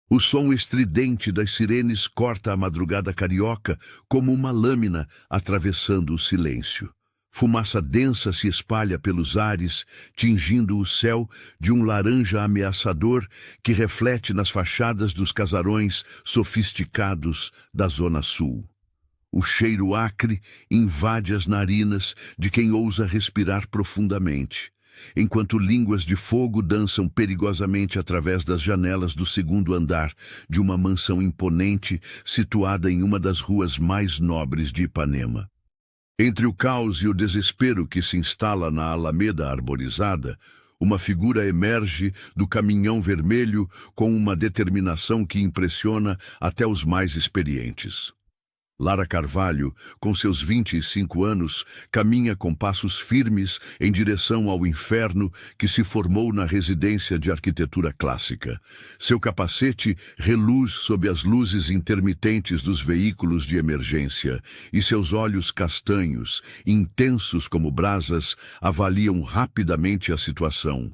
O som estridente das sirenes corta a madrugada carioca como uma lâmina atravessando o silêncio. Fumaça densa se espalha pelos ares, tingindo o céu de um laranja ameaçador que reflete nas fachadas dos casarões sofisticados da Zona Sul. O cheiro acre invade as narinas de quem ousa respirar profundamente, enquanto línguas de fogo dançam perigosamente através das janelas do segundo andar de uma mansão imponente situada em uma das ruas mais nobres de Ipanema. Entre o caos e o desespero que se instala na alameda arborizada, uma figura emerge do caminhão vermelho com uma determinação que impressiona até os mais experientes. Lara Carvalho, com seus 25 anos, caminha com passos firmes em direção ao inferno que se formou na residência de arquitetura clássica. Seu capacete reluz sob as luzes intermitentes dos veículos de emergência e seus olhos castanhos, intensos como brasas, avaliam rapidamente a situação.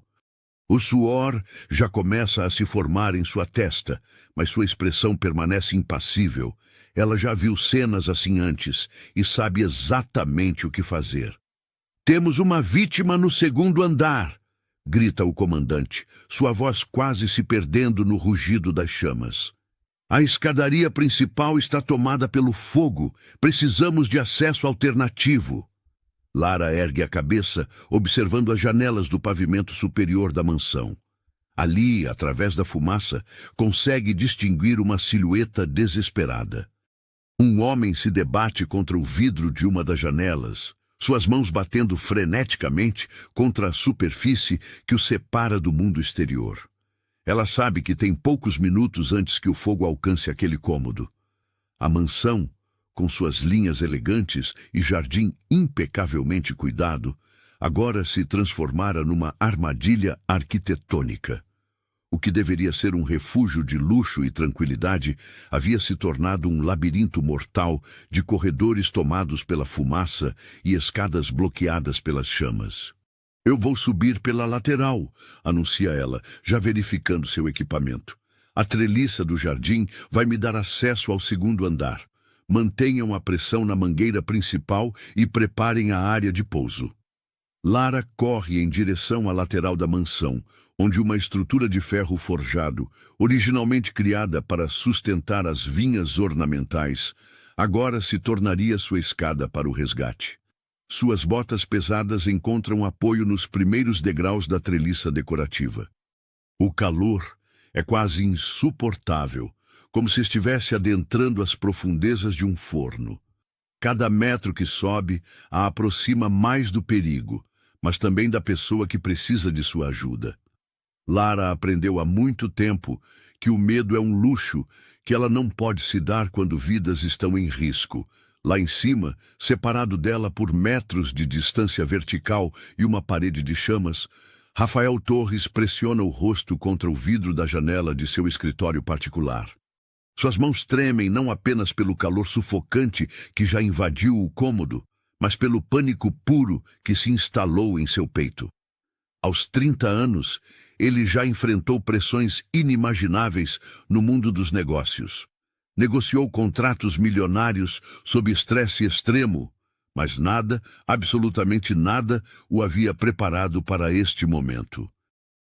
O suor já começa a se formar em sua testa, mas sua expressão permanece impassível. Ela já viu cenas assim antes e sabe exatamente o que fazer. "Temos uma vítima no segundo andar", grita o comandante, sua voz quase se perdendo no rugido das chamas. "A escadaria principal está tomada pelo fogo. Precisamos de acesso alternativo." Lara ergue a cabeça, observando as janelas do pavimento superior da mansão. Ali, através da fumaça, consegue distinguir uma silhueta desesperada. Um homem se debate contra o vidro de uma das janelas, suas mãos batendo freneticamente contra a superfície que o separa do mundo exterior. Ela sabe que tem poucos minutos antes que o fogo alcance aquele cômodo. A mansão, com suas linhas elegantes e jardim impecavelmente cuidado, agora se transformara numa armadilha arquitetônica. O que deveria ser um refúgio de luxo e tranquilidade havia se tornado um labirinto mortal de corredores tomados pela fumaça e escadas bloqueadas pelas chamas. "Eu vou subir pela lateral", anuncia ela, já verificando seu equipamento. "A treliça do jardim vai me dar acesso ao segundo andar. Mantenham a pressão na mangueira principal e preparem a área de pouso." Lara corre em direção à lateral da mansão, onde uma estrutura de ferro forjado, originalmente criada para sustentar as vinhas ornamentais, agora se tornaria sua escada para o resgate. Suas botas pesadas encontram apoio nos primeiros degraus da treliça decorativa. O calor é quase insuportável, como se estivesse adentrando as profundezas de um forno. Cada metro que sobe a aproxima mais do perigo, mas também da pessoa que precisa de sua ajuda. Lara aprendeu há muito tempo que o medo é um luxo que ela não pode se dar quando vidas estão em risco. Lá em cima, separado dela por metros de distância vertical e uma parede de chamas, Rafael Torres pressiona o rosto contra o vidro da janela de seu escritório particular. Suas mãos tremem não apenas pelo calor sufocante que já invadiu o cômodo, mas pelo pânico puro que se instalou em seu peito. Aos 30 anos, ele já enfrentou pressões inimagináveis no mundo dos negócios. Negociou contratos milionários sob estresse extremo, mas nada, absolutamente nada, o havia preparado para este momento.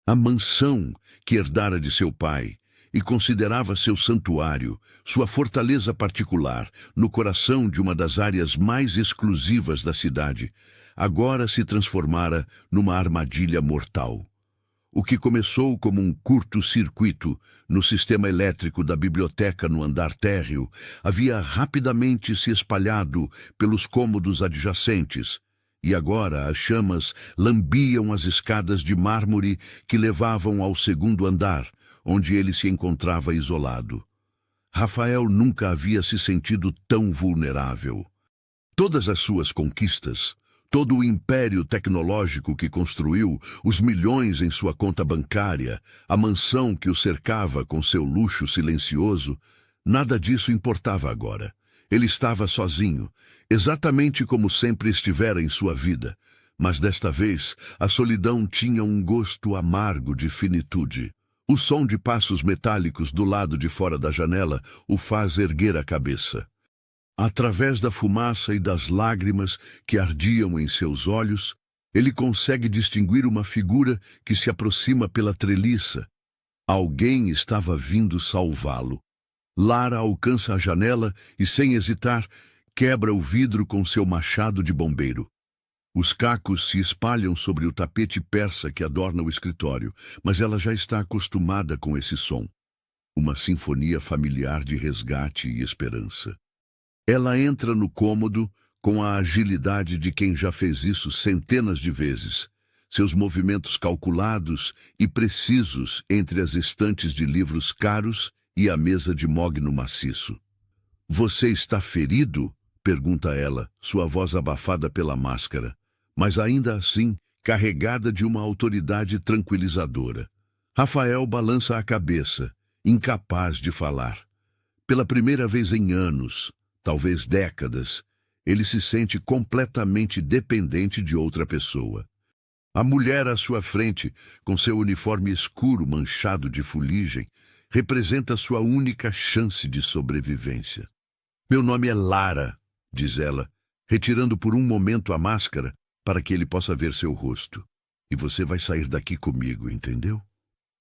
A mansão que herdara de seu pai e considerava seu santuário, sua fortaleza particular, no coração de uma das áreas mais exclusivas da cidade, agora se transformara numa armadilha mortal. O que começou como um curto-circuito no sistema elétrico da biblioteca no andar térreo havia rapidamente se espalhado pelos cômodos adjacentes, e agora as chamas lambiam as escadas de mármore que levavam ao segundo andar, onde ele se encontrava isolado. Rafael nunca havia se sentido tão vulnerável. Todas as suas conquistas, todo o império tecnológico que construiu, os milhões em sua conta bancária, a mansão que o cercava com seu luxo silencioso, nada disso importava agora. Ele estava sozinho, exatamente como sempre estivera em sua vida, mas desta vez a solidão tinha um gosto amargo de finitude. O som de passos metálicos do lado de fora da janela o faz erguer a cabeça. Através da fumaça e das lágrimas que ardiam em seus olhos, ele consegue distinguir uma figura que se aproxima pela treliça. Alguém estava vindo salvá-lo. Lara alcança a janela e, sem hesitar, quebra o vidro com seu machado de bombeiro. Os cacos se espalham sobre o tapete persa que adorna o escritório, mas ela já está acostumada com esse som. Uma sinfonia familiar de resgate e esperança. Ela entra no cômodo com a agilidade de quem já fez isso centenas de vezes, seus movimentos calculados e precisos entre as estantes de livros caros e a mesa de mogno maciço. "Você está ferido?" pergunta ela, sua voz abafada pela máscara, mas ainda assim carregada de uma autoridade tranquilizadora. Rafael balança a cabeça, incapaz de falar. Pela primeira vez em anos, talvez décadas, ele se sente completamente dependente de outra pessoa. A mulher à sua frente, com seu uniforme escuro manchado de fuligem, representa sua única chance de sobrevivência. "Meu nome é Lara", diz ela, retirando por um momento a máscara para que ele possa ver seu rosto. "E você vai sair daqui comigo, entendeu?"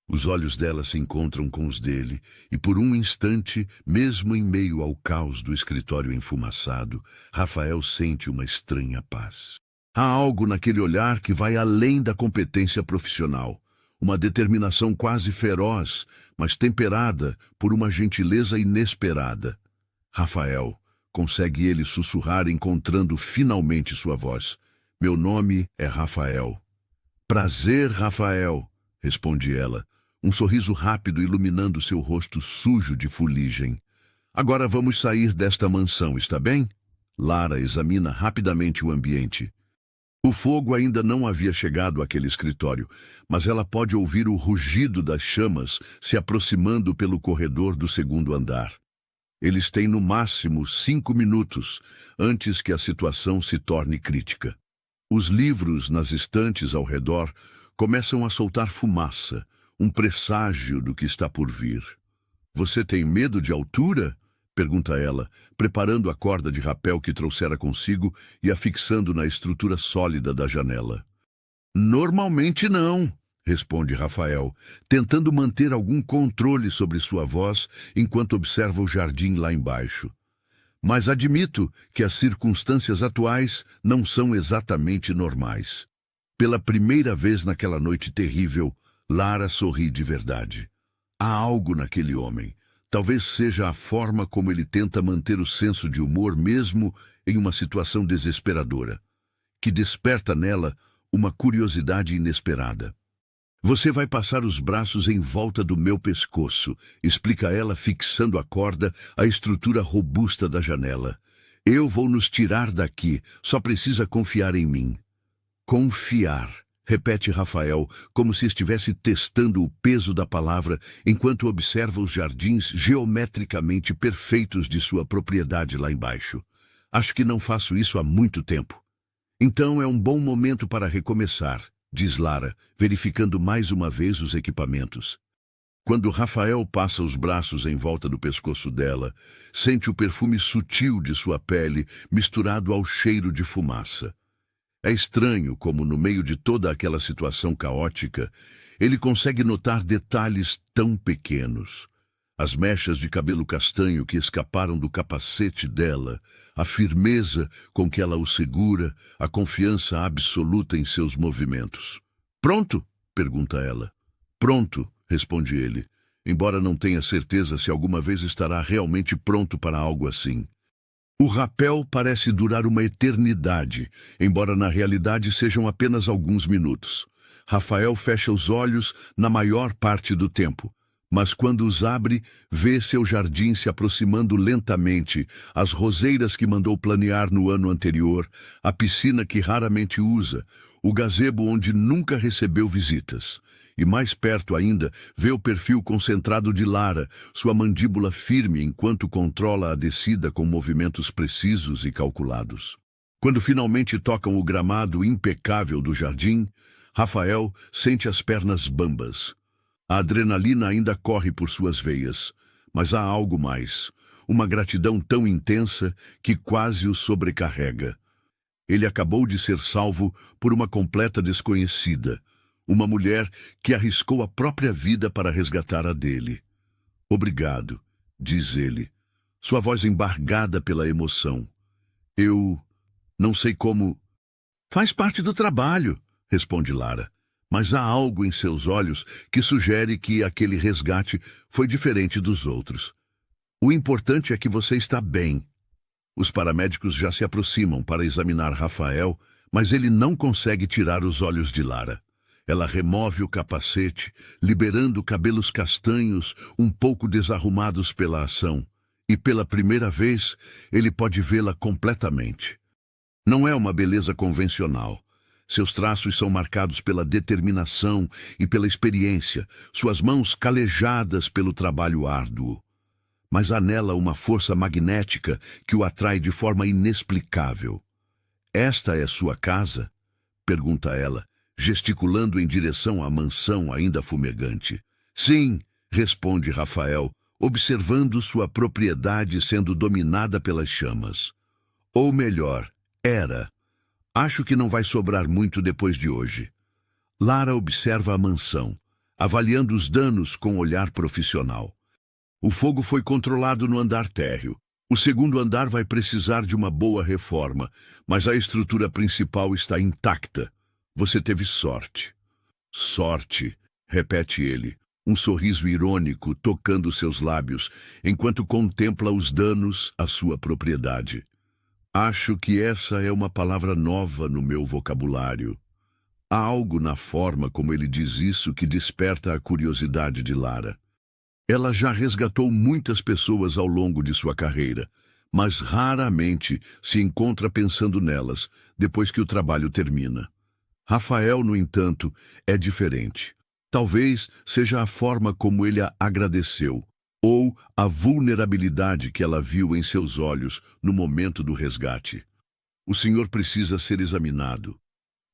Os olhos dela se encontram com os dele, e por um instante, mesmo em meio ao caos do escritório enfumaçado, Rafael sente uma estranha paz. Há algo naquele olhar que vai além da competência profissional, uma determinação quase feroz, mas temperada por uma gentileza inesperada. "Rafael", consegue ele sussurrar, encontrando finalmente sua voz. "Meu nome é Rafael." "Prazer, Rafael", responde ela, um sorriso rápido iluminando seu rosto sujo de fuligem. "Agora vamos sair desta mansão, está bem?" Lara examina rapidamente o ambiente. O fogo ainda não havia chegado àquele escritório, mas ela pode ouvir o rugido das chamas se aproximando pelo corredor do segundo andar. Eles têm no máximo 5 minutos antes que a situação se torne crítica. Os livros nas estantes ao redor começam a soltar fumaça, um presságio do que está por vir. "Você tem medo de altura?" pergunta ela, preparando a corda de rapel que trouxera consigo e a fixando na estrutura sólida da janela. "Normalmente não", responde Rafael, tentando manter algum controle sobre sua voz enquanto observa o jardim lá embaixo. "Mas admito que as circunstâncias atuais não são exatamente normais." Pela primeira vez naquela noite terrível, Lara sorri de verdade. Há algo naquele homem. Talvez seja a forma como ele tenta manter o senso de humor mesmo em uma situação desesperadora, que desperta nela uma curiosidade inesperada. "Você vai passar os braços em volta do meu pescoço", explica ela, fixando a corda à estrutura robusta da janela. "Eu vou nos tirar daqui, só precisa confiar em mim." "Confiar", repete Rafael, como se estivesse testando o peso da palavra enquanto observa os jardins geometricamente perfeitos de sua propriedade lá embaixo. "Acho que não faço isso há muito tempo." "Então é um bom momento para recomeçar", diz Lara, verificando mais uma vez os equipamentos. Quando Rafael passa os braços em volta do pescoço dela, sente o perfume sutil de sua pele misturado ao cheiro de fumaça. É estranho como, no meio de toda aquela situação caótica, ele consegue notar detalhes tão pequenos. As mechas de cabelo castanho que escaparam do capacete dela, a firmeza com que ela o segura, a confiança absoluta em seus movimentos. "Pronto?" pergunta ela. "Pronto", responde ele, embora não tenha certeza se alguma vez estará realmente pronto para algo assim. O rapel parece durar uma eternidade, embora na realidade sejam apenas alguns minutos. Rafael fecha os olhos na maior parte do tempo, mas quando os abre, vê seu jardim se aproximando lentamente, as roseiras que mandou planear no ano anterior, a piscina que raramente usa, o gazebo onde nunca recebeu visitas. E mais perto ainda, vê o perfil concentrado de Lara, sua mandíbula firme enquanto controla a descida com movimentos precisos e calculados. Quando finalmente tocam o gramado impecável do jardim, Rafael sente as pernas bambas. A adrenalina ainda corre por suas veias, mas há algo mais, uma gratidão tão intensa que quase o sobrecarrega. Ele acabou de ser salvo por uma completa desconhecida, uma mulher que arriscou a própria vida para resgatar a dele. Obrigado, diz ele, sua voz embargada pela emoção. Eu não sei como... Faz parte do trabalho, responde Lara, mas há algo em seus olhos que sugere que aquele resgate foi diferente dos outros. O importante é que você está bem. Os paramédicos já se aproximam para examinar Rafael, mas ele não consegue tirar os olhos de Lara. Ela remove o capacete, liberando cabelos castanhos um pouco desarrumados pela ação, e pela primeira vez ele pode vê-la completamente. Não é uma beleza convencional. Seus traços são marcados pela determinação e pela experiência, suas mãos calejadas pelo trabalho árduo. Mas há nela uma força magnética que o atrai de forma inexplicável. Esta é sua casa? Pergunta ela, gesticulando em direção à mansão ainda fumegante. Sim, responde Rafael, observando sua propriedade sendo dominada pelas chamas. Ou melhor, era. Acho que não vai sobrar muito depois de hoje. Lara observa a mansão, avaliando os danos com olhar profissional. O fogo foi controlado no andar térreo. O segundo andar vai precisar de uma boa reforma, mas a estrutura principal está intacta. Você teve sorte. Sorte, repete ele, um sorriso irônico tocando seus lábios, enquanto contempla os danos à sua propriedade. Acho que essa é uma palavra nova no meu vocabulário. Há algo na forma como ele diz isso que desperta a curiosidade de Lara. Ela já resgatou muitas pessoas ao longo de sua carreira, mas raramente se encontra pensando nelas depois que o trabalho termina. Rafael, no entanto, é diferente. Talvez seja a forma como ele a agradeceu, ou a vulnerabilidade que ela viu em seus olhos no momento do resgate. O senhor precisa ser examinado,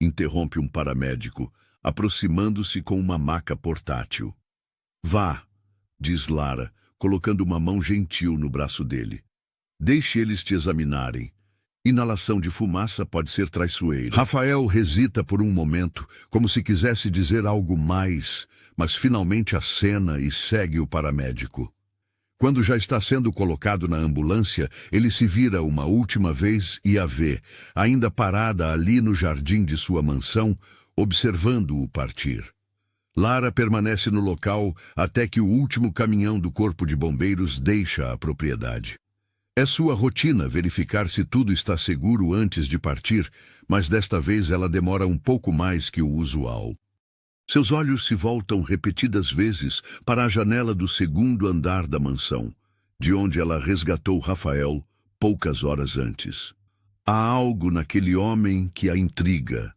interrompe um paramédico, aproximando-se com uma maca portátil. Vá, diz Lara, colocando uma mão gentil no braço dele. Deixe eles te examinarem. Inalação de fumaça pode ser traiçoeira. Rafael hesita por um momento, como se quisesse dizer algo mais, mas finalmente acena e segue o paramédico. Quando já está sendo colocado na ambulância, ele se vira uma última vez e a vê, ainda parada ali no jardim de sua mansão, observando-o partir. Lara permanece no local até que o último caminhão do Corpo de Bombeiros deixa a propriedade. É sua rotina verificar se tudo está seguro antes de partir, mas desta vez ela demora um pouco mais que o usual. Seus olhos se voltam repetidas vezes para a janela do segundo andar da mansão, de onde ela resgatou Rafael poucas horas antes. Há algo naquele homem que a intriga,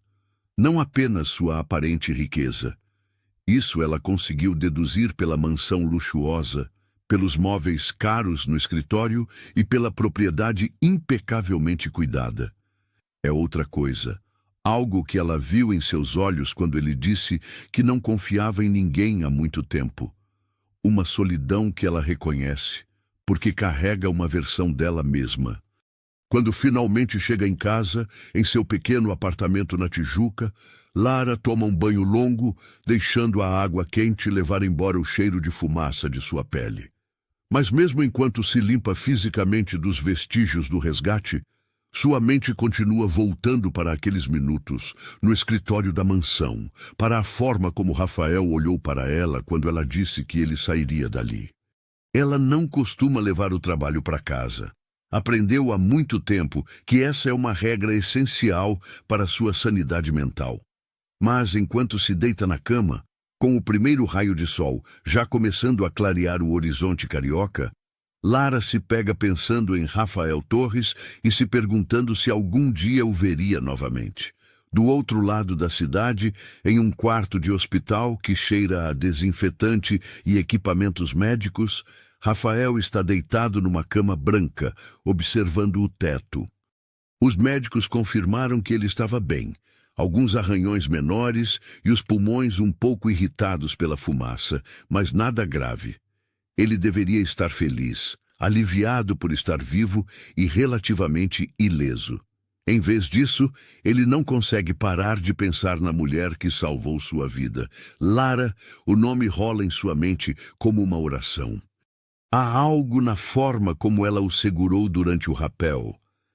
não apenas sua aparente riqueza. Isso ela conseguiu deduzir pela mansão luxuosa, pelos móveis caros no escritório e pela propriedade impecavelmente cuidada. É outra coisa, algo que ela viu em seus olhos quando ele disse que não confiava em ninguém há muito tempo. Uma solidão que ela reconhece, porque carrega uma versão dela mesma. Quando finalmente chega em casa, em seu pequeno apartamento na Tijuca, Lara toma um banho longo, deixando a água quente levar embora o cheiro de fumaça de sua pele. Mas mesmo enquanto se limpa fisicamente dos vestígios do resgate, sua mente continua voltando para aqueles minutos, no escritório da mansão, para a forma como Rafael olhou para ela quando ela disse que ele sairia dali. Ela não costuma levar o trabalho para casa. Aprendeu há muito tempo que essa é uma regra essencial para sua sanidade mental. Mas enquanto se deita na cama, com o primeiro raio de sol já começando a clarear o horizonte carioca, Lara se pega pensando em Rafael Torres e se perguntando se algum dia o veria novamente. Do outro lado da cidade, em um quarto de hospital que cheira a desinfetante e equipamentos médicos, Rafael está deitado numa cama branca, observando o teto. Os médicos confirmaram que ele estava bem. alguns arranhões menores e os pulmões um pouco irritados pela fumaça, mas nada grave. Ele deveria estar feliz, aliviado por estar vivo e relativamente ileso. Em vez disso, ele não consegue parar de pensar na mulher que salvou sua vida. Lara, o nome rola em sua mente como uma oração. Há algo na forma como ela o segurou durante o rapel,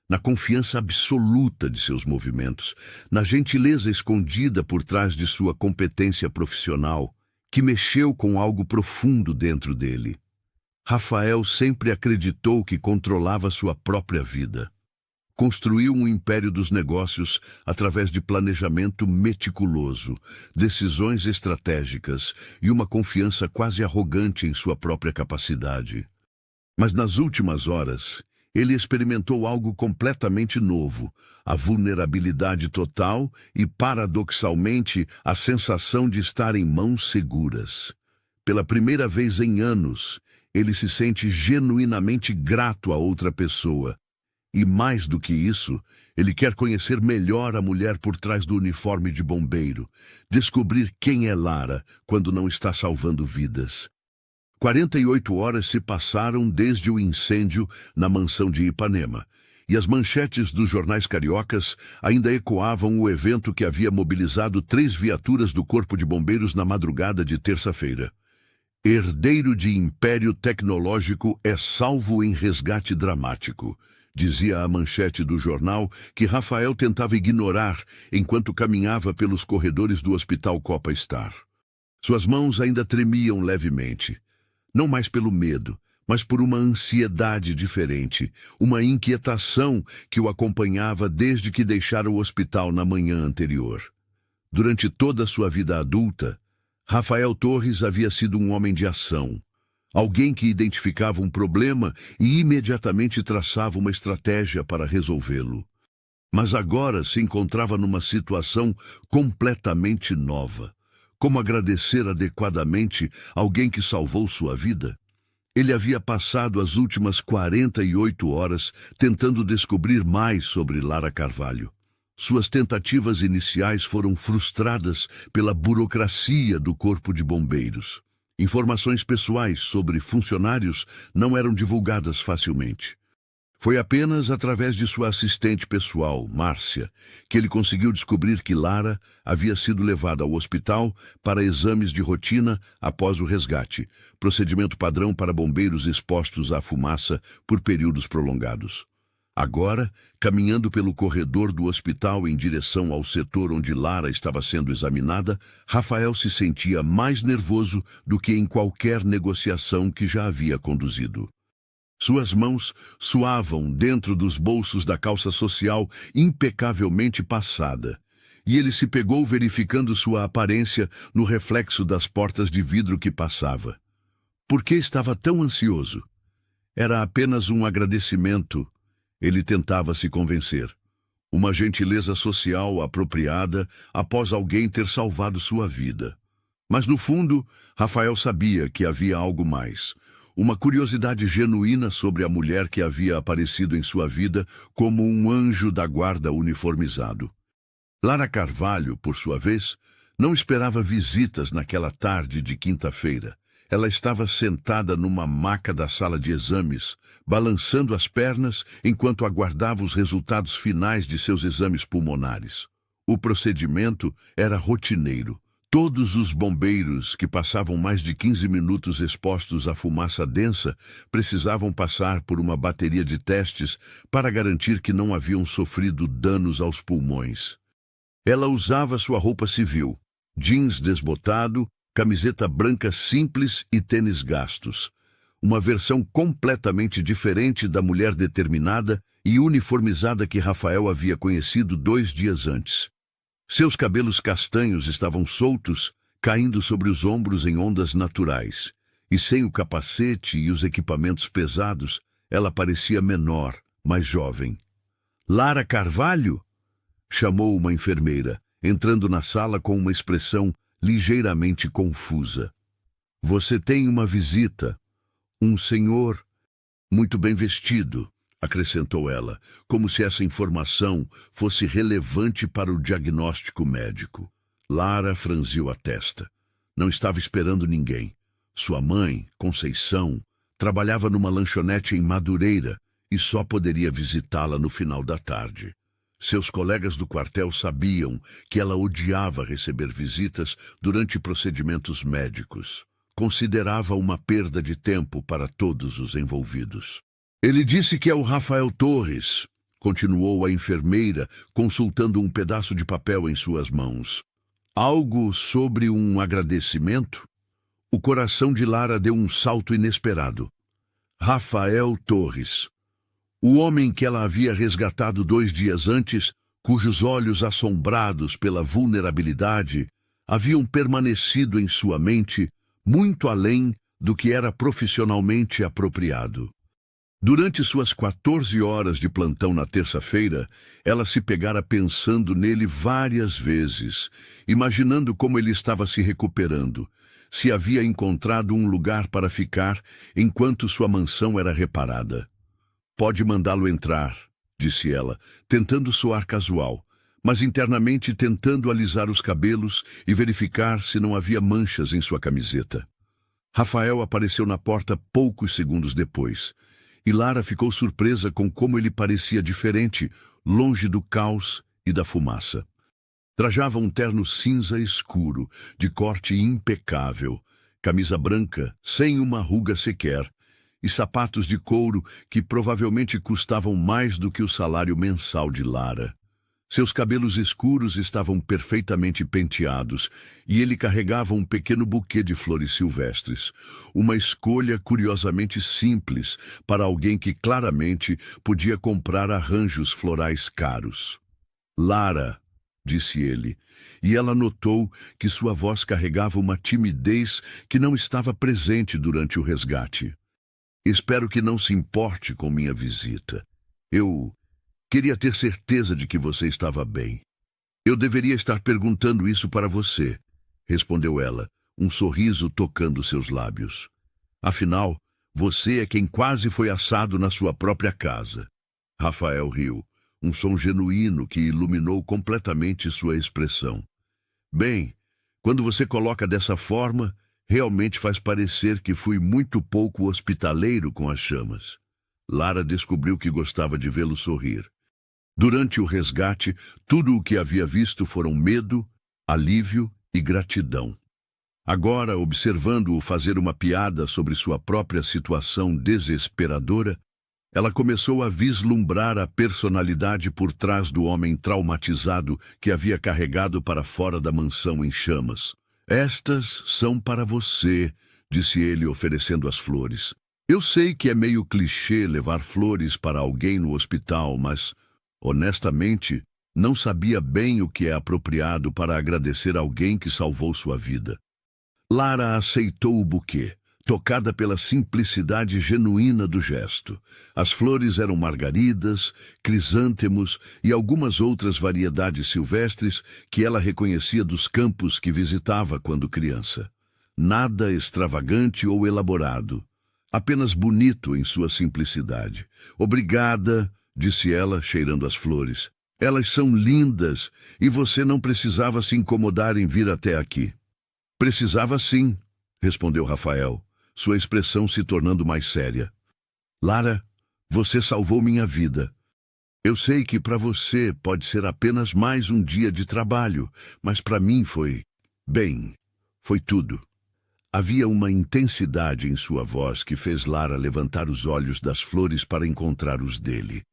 na confiança absoluta de seus movimentos, na gentileza escondida por trás de sua competência profissional, que mexeu com algo profundo dentro dele. Rafael sempre acreditou que controlava sua própria vida. Construiu um império dos negócios através de planejamento meticuloso, decisões estratégicas e uma confiança quase arrogante em sua própria capacidade. Mas nas últimas horas, ele experimentou algo completamente novo, a vulnerabilidade total e, paradoxalmente, a sensação de estar em mãos seguras. Pela primeira vez em anos, ele se sente genuinamente grato a outra pessoa. E mais do que isso, ele quer conhecer melhor a mulher por trás do uniforme de bombeiro, descobrir quem é Lara quando não está salvando vidas. 48 horas se passaram desde o incêndio na mansão de Ipanema, e as manchetes dos jornais cariocas ainda ecoavam o evento que havia mobilizado 3 viaturas do Corpo de Bombeiros na madrugada de terça-feira. Herdeiro de império tecnológico é salvo em resgate dramático, dizia a manchete do jornal, que Rafael tentava ignorar enquanto caminhava pelos corredores do Hospital Copa Star. Suas mãos ainda tremiam levemente, não mais pelo medo, mas por uma ansiedade diferente, uma inquietação que o acompanhava desde que deixara o hospital na manhã anterior. Durante toda a sua vida adulta, Rafael Torres havia sido um homem de ação. Alguém que identificava um problema e imediatamente traçava uma estratégia para resolvê-lo. Mas agora se encontrava numa situação completamente nova. Como agradecer adequadamente alguém que salvou sua vida? Ele havia passado as últimas 48 horas tentando descobrir mais sobre Lara Carvalho. Suas tentativas iniciais foram frustradas pela burocracia do Corpo de Bombeiros. Informações pessoais sobre funcionários não eram divulgadas facilmente. Foi apenas através de sua assistente pessoal, Márcia, que ele conseguiu descobrir que Lara havia sido levada ao hospital para exames de rotina após o resgate, procedimento padrão para bombeiros expostos à fumaça por períodos prolongados. Agora, caminhando pelo corredor do hospital em direção ao setor onde Lara estava sendo examinada, Rafael se sentia mais nervoso do que em qualquer negociação que já havia conduzido. Suas mãos suavam dentro dos bolsos da calça social impecavelmente passada, e ele se pegou verificando sua aparência no reflexo das portas de vidro que passava. Por que estava tão ansioso? Era apenas um agradecimento. Ele tentava se convencer. Uma gentileza social apropriada após alguém ter salvado sua vida. Mas no fundo, Rafael sabia que havia algo mais. Uma curiosidade genuína sobre a mulher que havia aparecido em sua vida como um anjo da guarda uniformizado. Lara Carvalho, por sua vez, não esperava visitas naquela tarde de quinta-feira. Ela estava sentada numa maca da sala de exames, balançando as pernas enquanto aguardava os resultados finais de seus exames pulmonares. O procedimento era rotineiro. Todos os bombeiros que passavam mais de 15 minutos expostos à fumaça densa precisavam passar por uma bateria de testes para garantir que não haviam sofrido danos aos pulmões. Ela usava sua roupa civil, jeans desbotado, camiseta branca simples e tênis gastos. Uma versão completamente diferente da mulher determinada e uniformizada que Rafael havia conhecido 2 dias antes. Seus cabelos castanhos estavam soltos, caindo sobre os ombros em ondas naturais, e sem o capacete e os equipamentos pesados, ela parecia menor, mais jovem. "Lara Carvalho?" chamou uma enfermeira, entrando na sala com uma expressão ligeiramente confusa. "Você tem uma visita. Um senhor muito bem vestido", acrescentou ela, como se essa informação fosse relevante para o diagnóstico médico. Lara franziu a testa. Não estava esperando ninguém. Sua mãe, Conceição, trabalhava numa lanchonete em Madureira e só poderia visitá-la no final da tarde. Seus colegas do quartel sabiam que ela odiava receber visitas durante procedimentos médicos. Considerava uma perda de tempo para todos os envolvidos. Ele disse que é o Rafael Torres, continuou a enfermeira, consultando um pedaço de papel em suas mãos. Algo sobre um agradecimento? O coração de Lara deu um salto inesperado. Rafael Torres. O homem que ela havia resgatado 2 dias antes, cujos olhos assombrados pela vulnerabilidade haviam permanecido em sua mente muito além do que era profissionalmente apropriado. Durante suas 14 horas de plantão na terça-feira, ela se pegara pensando nele várias vezes, imaginando como ele estava se recuperando, se havia encontrado um lugar para ficar enquanto sua mansão era reparada. Pode mandá-lo entrar, disse ela, tentando soar casual, mas internamente tentando alisar os cabelos e verificar se não havia manchas em sua camiseta. Rafael apareceu na porta poucos segundos depois, e Lara ficou surpresa com como ele parecia diferente, longe do caos e da fumaça. Trajava um terno cinza escuro, de corte impecável, camisa branca, sem uma ruga sequer, e sapatos de couro que provavelmente custavam mais do que o salário mensal de Lara. Seus cabelos escuros estavam perfeitamente penteados e ele carregava um pequeno buquê de flores silvestres, uma escolha curiosamente simples para alguém que claramente podia comprar arranjos florais caros. Lara, disse ele, e ela notou que sua voz carregava uma timidez que não estava presente durante o resgate. Espero que não se importe com minha visita. Eu queria ter certeza de que você estava bem. Eu deveria estar perguntando isso para você, respondeu ela, um sorriso tocando seus lábios. Afinal, você é quem quase foi assado na sua própria casa. Rafael riu, um som genuíno que iluminou completamente sua expressão. Bem, quando você coloca dessa forma, realmente faz parecer que fui muito pouco hospitaleiro com as chamas. Lara descobriu que gostava de vê-lo sorrir. Durante o resgate, tudo o que havia visto foram medo, alívio e gratidão. Agora, observando-o fazer uma piada sobre sua própria situação desesperadora, ela começou a vislumbrar a personalidade por trás do homem traumatizado que havia carregado para fora da mansão em chamas. Estas são para você, disse ele oferecendo as flores. Eu sei que é meio clichê levar flores para alguém no hospital, mas, honestamente, não sabia bem o que é apropriado para agradecer alguém que salvou sua vida. Lara aceitou o buquê, tocada pela simplicidade genuína do gesto. As flores eram margaridas, crisântemos e algumas outras variedades silvestres que ela reconhecia dos campos que visitava quando criança. Nada extravagante ou elaborado, apenas bonito em sua simplicidade. Obrigada, disse ela, cheirando as flores. Elas são lindas e você não precisava se incomodar em vir até aqui. Precisava sim, respondeu Rafael, sua expressão se tornando mais séria. Lara, você salvou minha vida. Eu sei que para você pode ser apenas mais um dia de trabalho, mas para mim foi tudo. Havia uma intensidade em sua voz que fez Lara levantar os olhos das flores para encontrar os dele.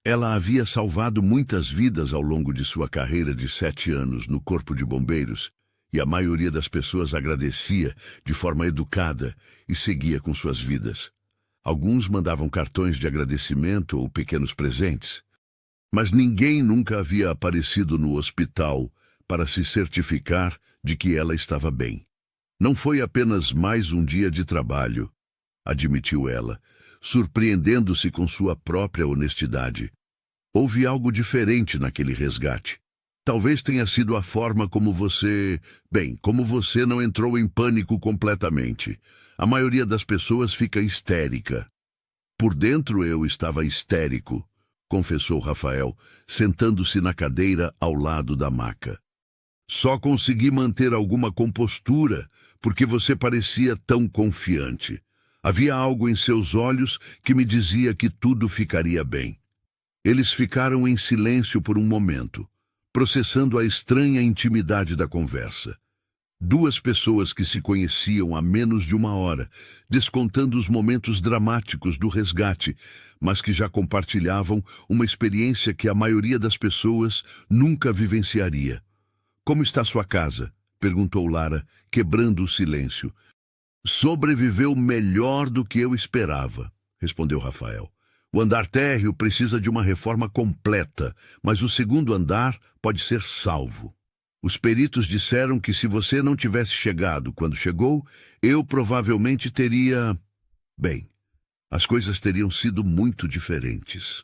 Ela havia salvado muitas vidas ao longo de sua carreira de 7 anos no Corpo de Bombeiros, e a maioria das pessoas agradecia de forma educada e seguia com suas vidas. Alguns mandavam cartões de agradecimento ou pequenos presentes, mas ninguém nunca havia aparecido no hospital para se certificar de que ela estava bem. Não foi apenas mais um dia de trabalho, admitiu ela, surpreendendo-se com sua própria honestidade. Houve algo diferente naquele resgate. Talvez tenha sido a forma como você não entrou em pânico completamente. A maioria das pessoas fica histérica. Por dentro eu estava histérico, confessou Rafael, sentando-se na cadeira ao lado da maca. Só consegui manter alguma compostura, porque você parecia tão confiante. Havia algo em seus olhos que me dizia que tudo ficaria bem. Eles ficaram em silêncio por um momento, processando a estranha intimidade da conversa. Duas pessoas que se conheciam há menos de uma hora, descontando os momentos dramáticos do resgate, mas que já compartilhavam uma experiência que a maioria das pessoas nunca vivenciaria. Como está sua casa? Perguntou Lara, quebrando o silêncio. Sobreviveu melhor do que eu esperava, respondeu Rafael. O andar térreo precisa de uma reforma completa, mas o segundo andar pode ser salvo. Os peritos disseram que se você não tivesse chegado quando chegou, eu provavelmente teria... Bem, as coisas teriam sido muito diferentes.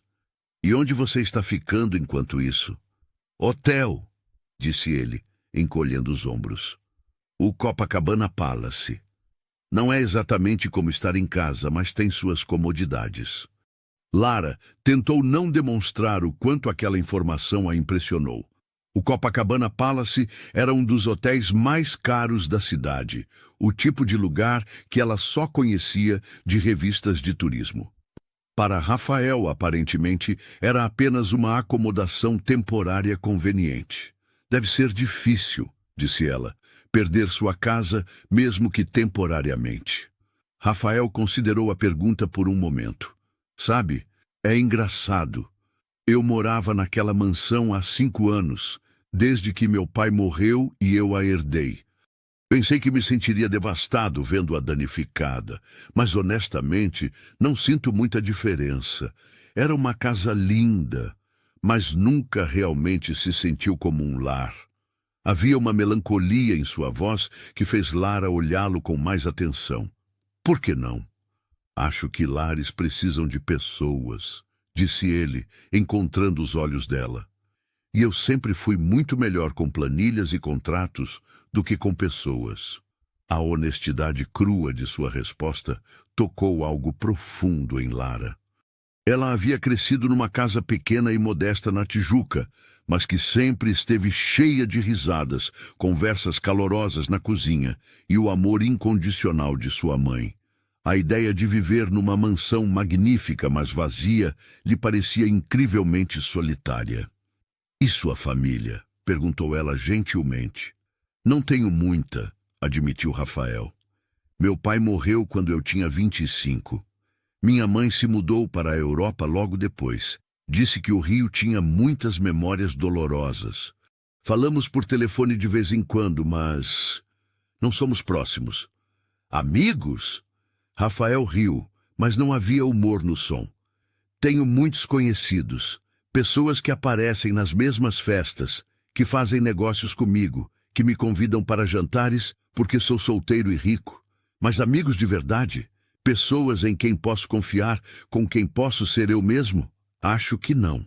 E onde você está ficando enquanto isso? Hotel, disse ele, encolhendo os ombros. O Copacabana Palace. Não é exatamente como estar em casa, mas tem suas comodidades. Lara tentou não demonstrar o quanto aquela informação a impressionou. O Copacabana Palace era um dos hotéis mais caros da cidade, o tipo de lugar que ela só conhecia de revistas de turismo. Para Rafael, aparentemente, era apenas uma acomodação temporária conveniente. Deve ser difícil, disse ela, perder sua casa, mesmo que temporariamente. Rafael considerou a pergunta por um momento. Sabe, é engraçado. Eu morava naquela mansão há 5 anos, desde que meu pai morreu e eu a herdei. Pensei que me sentiria devastado vendo-a danificada, mas honestamente não sinto muita diferença. Era uma casa linda, mas nunca realmente se sentiu como um lar. Havia uma melancolia em sua voz que fez Lara olhá-lo com mais atenção. Por que não? Acho que lares precisam de pessoas, disse ele, encontrando os olhos dela. E eu sempre fui muito melhor com planilhas e contratos do que com pessoas. A honestidade crua de sua resposta tocou algo profundo em Lara. Ela havia crescido numa casa pequena e modesta na Tijuca, mas que sempre esteve cheia de risadas, conversas calorosas na cozinha e o amor incondicional de sua mãe. A ideia de viver numa mansão magnífica, mas vazia, lhe parecia incrivelmente solitária. E sua família? Perguntou ela gentilmente. Não tenho muita, admitiu Rafael. Meu pai morreu quando eu tinha 25. Minha mãe se mudou para a Europa logo depois. Disse que o Rio tinha muitas memórias dolorosas. Falamos por telefone de vez em quando, mas não somos próximos. Amigos? Rafael riu, mas não havia humor no som. Tenho muitos conhecidos, pessoas que aparecem nas mesmas festas, que fazem negócios comigo, que me convidam para jantares porque sou solteiro e rico. Mas amigos de verdade? Pessoas em quem posso confiar, com quem posso ser eu mesmo? Acho que não.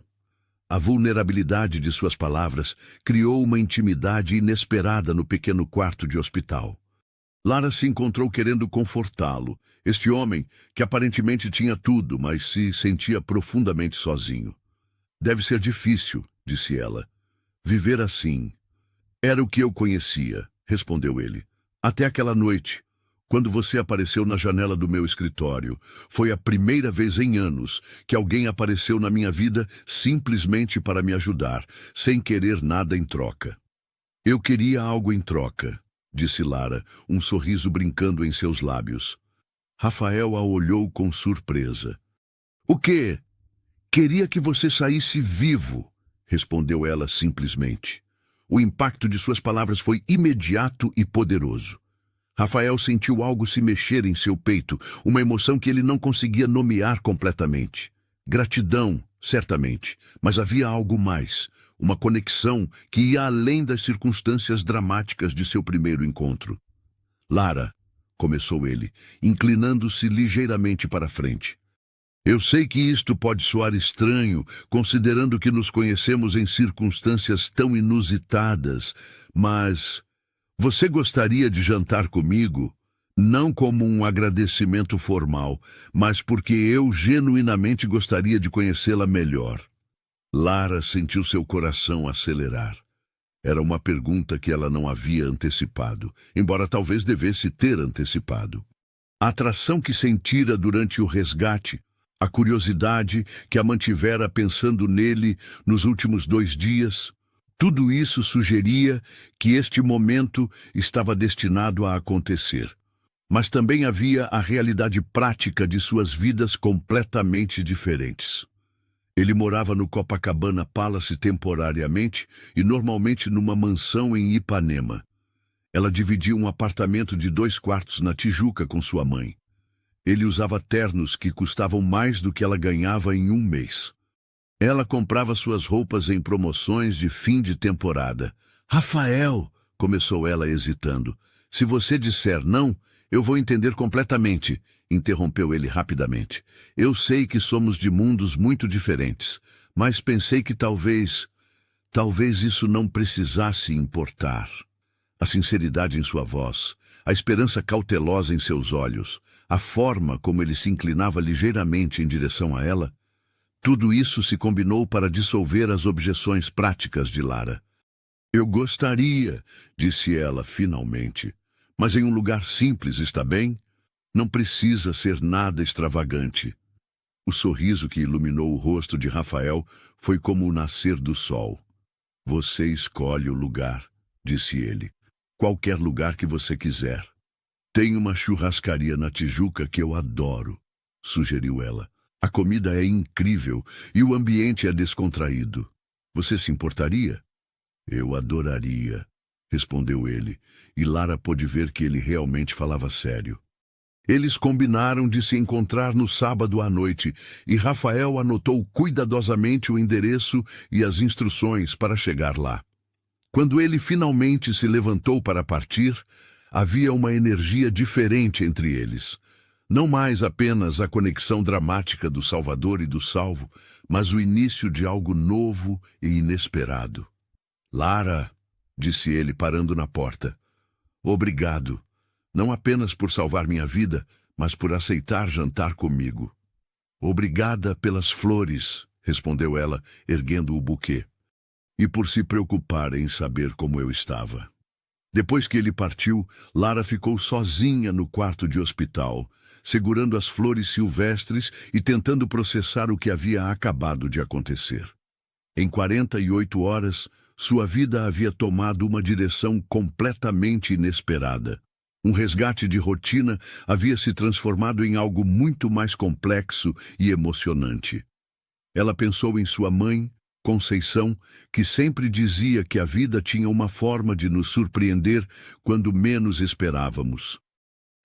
A vulnerabilidade de suas palavras criou uma intimidade inesperada no pequeno quarto de hospital. Lara se encontrou querendo confortá-lo, este homem que aparentemente tinha tudo, mas se sentia profundamente sozinho. Deve ser difícil, disse ela. Viver assim. Era o que eu conhecia, respondeu ele. Até aquela noite, quando você apareceu na janela do meu escritório. Foi a primeira vez em anos que alguém apareceu na minha vida simplesmente para me ajudar, sem querer nada em troca. Eu queria algo em troca, disse Lara, um sorriso brincando em seus lábios. Rafael a olhou com surpresa. O quê? Queria que você saísse vivo, respondeu ela simplesmente. O impacto de suas palavras foi imediato e poderoso. Rafael sentiu algo se mexer em seu peito, uma emoção que ele não conseguia nomear completamente. Gratidão, certamente, mas havia algo mais, uma conexão que ia além das circunstâncias dramáticas de seu primeiro encontro. Lara, começou ele, inclinando-se ligeiramente para frente. Eu sei que isto pode soar estranho, considerando que nos conhecemos em circunstâncias tão inusitadas, mas... Você gostaria de jantar comigo? Não como um agradecimento formal, mas porque eu genuinamente gostaria de conhecê-la melhor. Lara sentiu seu coração acelerar. Era uma pergunta que ela não havia antecipado, embora talvez devesse ter antecipado. A atração que sentira durante o resgate, a curiosidade que a mantivera pensando nele nos últimos 2 dias, tudo isso sugeria que este momento estava destinado a acontecer. Mas também havia a realidade prática de suas vidas completamente diferentes. Ele morava no Copacabana Palace temporariamente e normalmente numa mansão em Ipanema. Ela dividia um apartamento de 2 quartos na Tijuca com sua mãe. Ele usava ternos que custavam mais do que ela ganhava em 1 mês. Ela comprava suas roupas em promoções de fim de temporada. "Rafael", começou ela hesitando, "se você disser não, eu vou entender completamente", interrompeu ele rapidamente. "Eu sei que somos de mundos muito diferentes, mas pensei que talvez isso não precisasse importar." A sinceridade em sua voz, a esperança cautelosa em seus olhos, a forma como ele se inclinava ligeiramente em direção a ela, tudo isso se combinou para dissolver as objeções práticas de Lara. "Eu gostaria", disse ela finalmente, "mas em um lugar simples, está bem? Não precisa ser nada extravagante." O sorriso que iluminou o rosto de Rafael foi como o nascer do sol. "Você escolhe o lugar", disse ele. "Qualquer lugar que você quiser." "Tem uma churrascaria na Tijuca que eu adoro", sugeriu ela. "A comida é incrível e o ambiente é descontraído. Você se importaria?" "Eu adoraria", respondeu ele, e Lara pôde ver que ele realmente falava sério. Eles combinaram de se encontrar no sábado à noite, e Rafael anotou cuidadosamente o endereço e as instruções para chegar lá. Quando ele finalmente se levantou para partir, havia uma energia diferente entre eles. Não mais apenas a conexão dramática do Salvador e do Salvo, mas o início de algo novo e inesperado. "Lara", disse ele parando na porta, "obrigado, não apenas por salvar minha vida, mas por aceitar jantar comigo." "Obrigada pelas flores", respondeu ela, erguendo o buquê, "e por se preocupar em saber como eu estava." Depois que ele partiu, Lara ficou sozinha no quarto de hospital, segurando as flores silvestres e tentando processar o que havia acabado de acontecer. Em 48 horas, sua vida havia tomado uma direção completamente inesperada. Um resgate de rotina havia se transformado em algo muito mais complexo e emocionante. Ela pensou em sua mãe, Conceição, que sempre dizia que a vida tinha uma forma de nos surpreender quando menos esperávamos.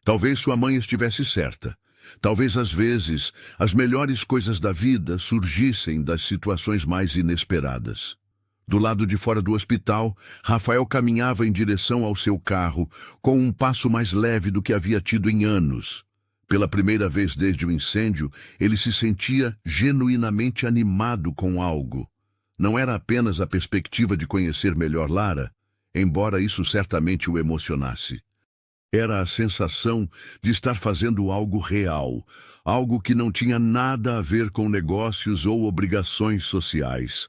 Talvez sua mãe estivesse certa. Talvez, às vezes, as melhores coisas da vida surgissem das situações mais inesperadas. Do lado de fora do hospital, Rafael caminhava em direção ao seu carro, com um passo mais leve do que havia tido em anos. Pela primeira vez desde o incêndio, ele se sentia genuinamente animado com algo. Não era apenas a perspectiva de conhecer melhor Lara, embora isso certamente o emocionasse. Era a sensação de estar fazendo algo real, algo que não tinha nada a ver com negócios ou obrigações sociais.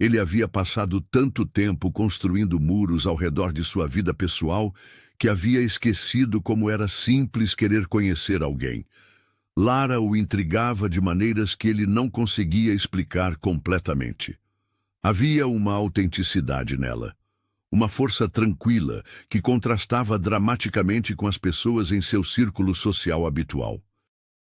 Ele havia passado tanto tempo construindo muros ao redor de sua vida pessoal que havia esquecido como era simples querer conhecer alguém. Lara o intrigava de maneiras que ele não conseguia explicar completamente. Havia uma autenticidade nela, uma força tranquila que contrastava dramaticamente com as pessoas em seu círculo social habitual.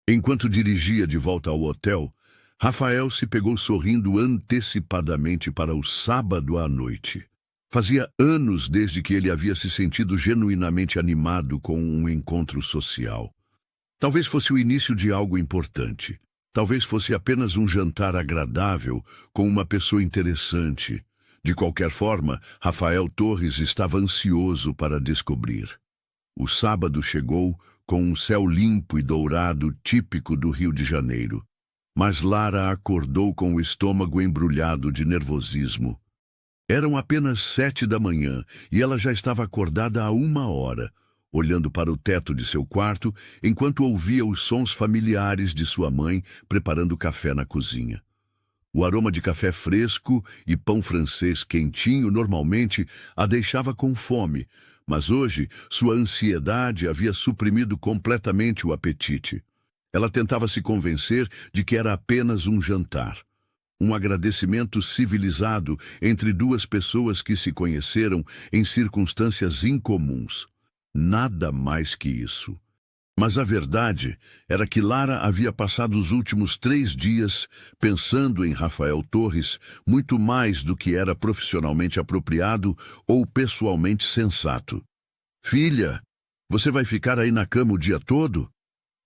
Enquanto dirigia de volta ao hotel, Rafael se pegou sorrindo antecipadamente para o sábado à noite. Fazia anos desde que ele havia se sentido genuinamente animado com um encontro social. Talvez fosse o início de algo importante. Talvez fosse apenas um jantar agradável com uma pessoa interessante. De qualquer forma, Rafael Torres estava ansioso para descobrir. O sábado chegou com um céu limpo e dourado típico do Rio de Janeiro. Mas Lara acordou com o estômago embrulhado de nervosismo. Eram apenas 7 da manhã e ela já estava acordada há 1 hora. olhando para o teto de seu quarto, enquanto ouvia os sons familiares de sua mãe preparando café na cozinha. O aroma de café fresco e pão francês quentinho normalmente a deixava com fome, mas hoje sua ansiedade havia suprimido completamente o apetite. Ela tentava se convencer de que era apenas um jantar. Um agradecimento civilizado entre duas pessoas que se conheceram em circunstâncias incomuns. Nada mais que isso. Mas a verdade era que Lara havia passado os últimos 3 dias pensando em Rafael Torres muito mais do que era profissionalmente apropriado ou pessoalmente sensato. "Filha, você vai ficar aí na cama o dia todo?"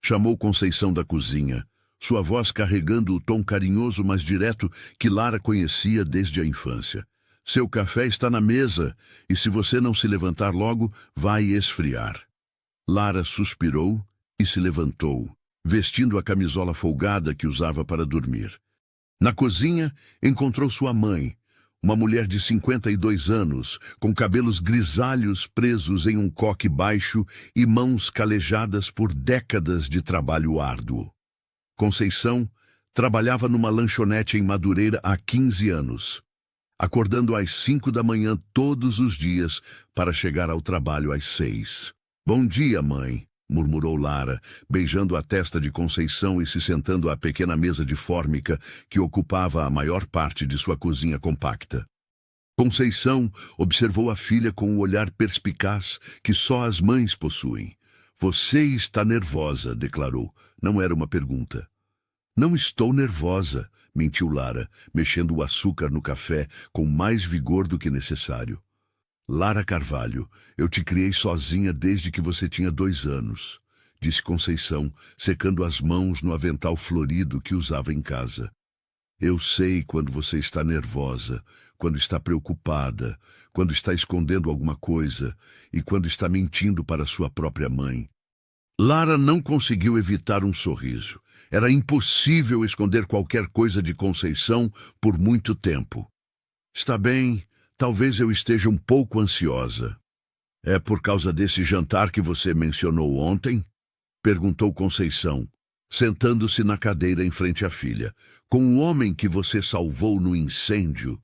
Chamou Conceição da cozinha, sua voz carregando o tom carinhoso mas direto que Lara conhecia desde a infância. "Seu café está na mesa e se você não se levantar logo, vai esfriar." Lara suspirou e se levantou, vestindo a camisola folgada que usava para dormir. Na cozinha, encontrou sua mãe, uma mulher de 52 anos, com cabelos grisalhos presos em um coque baixo e mãos calejadas por décadas de trabalho árduo. Conceição trabalhava numa lanchonete em Madureira há 15 anos, acordando às 5 da manhã todos os dias para chegar ao trabalho às 6. "Bom dia, mãe", murmurou Lara, beijando a testa de Conceição e se sentando à pequena mesa de fórmica que ocupava a maior parte de sua cozinha compacta. Conceição observou a filha com o olhar perspicaz que só as mães possuem. "Você está nervosa", declarou. Não era uma pergunta. "Não estou nervosa", mentiu Lara, mexendo o açúcar no café com mais vigor do que necessário. "Lara Carvalho, eu te criei sozinha desde que você tinha 2 anos", disse Conceição, secando as mãos no avental florido que usava em casa. "Eu sei quando você está nervosa, quando está preocupada, quando está escondendo alguma coisa e quando está mentindo para sua própria mãe." Lara não conseguiu evitar um sorriso. Era impossível esconder qualquer coisa de Conceição por muito tempo. "Está bem. Talvez eu esteja um pouco ansiosa." "É por causa desse jantar que você mencionou ontem?" perguntou Conceição, sentando-se na cadeira em frente à filha. "Com o homem que você salvou no incêndio?"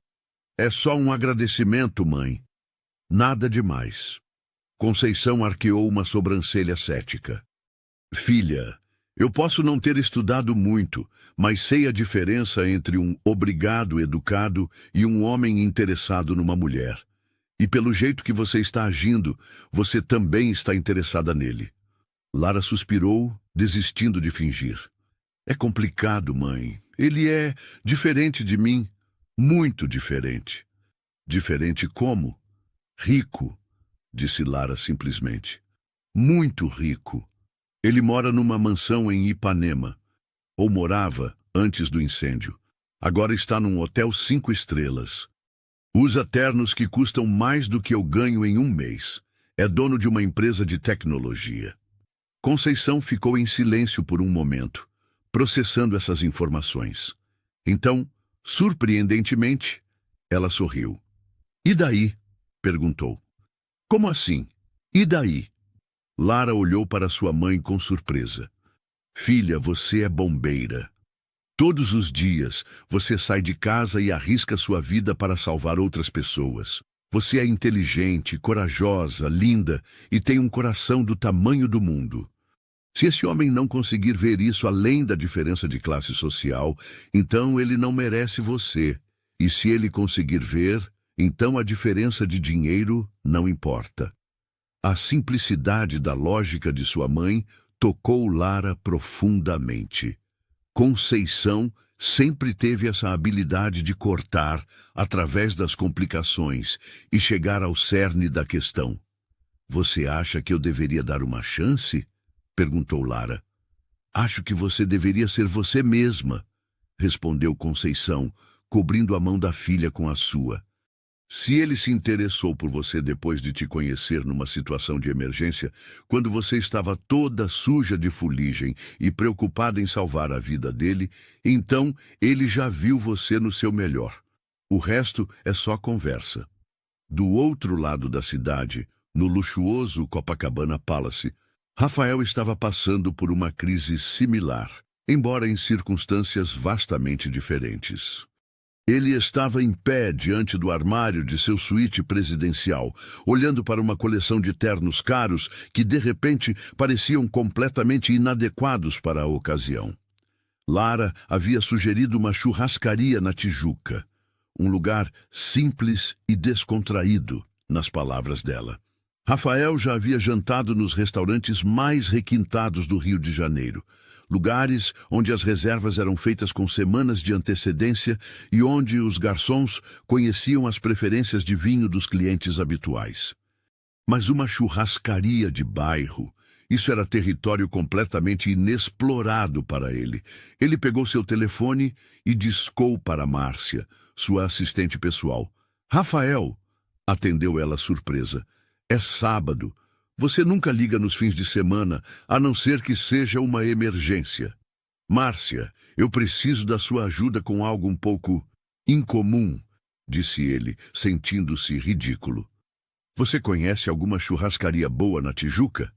"É só um agradecimento, mãe." "Nada demais." Conceição arqueou uma sobrancelha cética. "Filha, eu posso não ter estudado muito, mas sei a diferença entre um obrigado educado e um homem interessado numa mulher. E pelo jeito que você está agindo, você também está interessada nele." Lara suspirou, desistindo de fingir. "É complicado, mãe. Ele é diferente de mim, muito diferente." "Diferente como?" "Rico", disse Lara simplesmente. "Muito rico. Ele mora numa mansão em Ipanema. Ou morava antes do incêndio. Agora está num hotel 5 estrelas. Usa ternos que custam mais do que eu ganho em um mês. É dono de uma empresa de tecnologia." Conceição ficou em silêncio por um momento, processando essas informações. Então, surpreendentemente, ela sorriu. "E daí?" perguntou. "Como assim? E daí?" Lara olhou para sua mãe com surpresa. "Filha, você é bombeira. Todos os dias você sai de casa e arrisca sua vida para salvar outras pessoas. Você é inteligente, corajosa, linda e tem um coração do tamanho do mundo. Se esse homem não conseguir ver isso além da diferença de classe social, então ele não merece você. E se ele conseguir ver, então a diferença de dinheiro não importa." A simplicidade da lógica de sua mãe tocou Lara profundamente. Conceição sempre teve essa habilidade de cortar, através das complicações, e chegar ao cerne da questão. "Você acha que eu deveria dar uma chance?" perguntou Lara. "Acho que você deveria ser você mesma", respondeu Conceição, cobrindo a mão da filha com a sua. "Se ele se interessou por você depois de te conhecer numa situação de emergência, quando você estava toda suja de fuligem e preocupada em salvar a vida dele, então ele já viu você no seu melhor. O resto é só conversa." Do outro lado da cidade, No luxuoso Copacabana Palace, Rafael estava passando por uma crise similar, embora em circunstâncias vastamente diferentes. Ele estava em pé diante do armário de seu suíte presidencial, olhando para uma coleção de ternos caros que, de repente, pareciam completamente inadequados para a ocasião. Lara havia sugerido uma churrascaria na Tijuca, um lugar simples e descontraído, nas palavras dela. Rafael já havia jantado nos restaurantes mais requintados do Rio de Janeiro, lugares onde as reservas eram feitas com semanas de antecedência e onde os garçons conheciam as preferências de vinho dos clientes habituais. Mas uma churrascaria de bairro, isso era território completamente inexplorado para ele. Ele pegou seu telefone e discou para Márcia, sua assistente pessoal. "Rafael", atendeu ela surpresa. "É sábado. Você nunca liga nos fins de semana, a não ser que seja uma emergência." "Márcia, eu preciso da sua ajuda com algo um pouco incomum", disse ele, sentindo-se ridículo. "Você conhece alguma churrascaria boa na Tijuca?"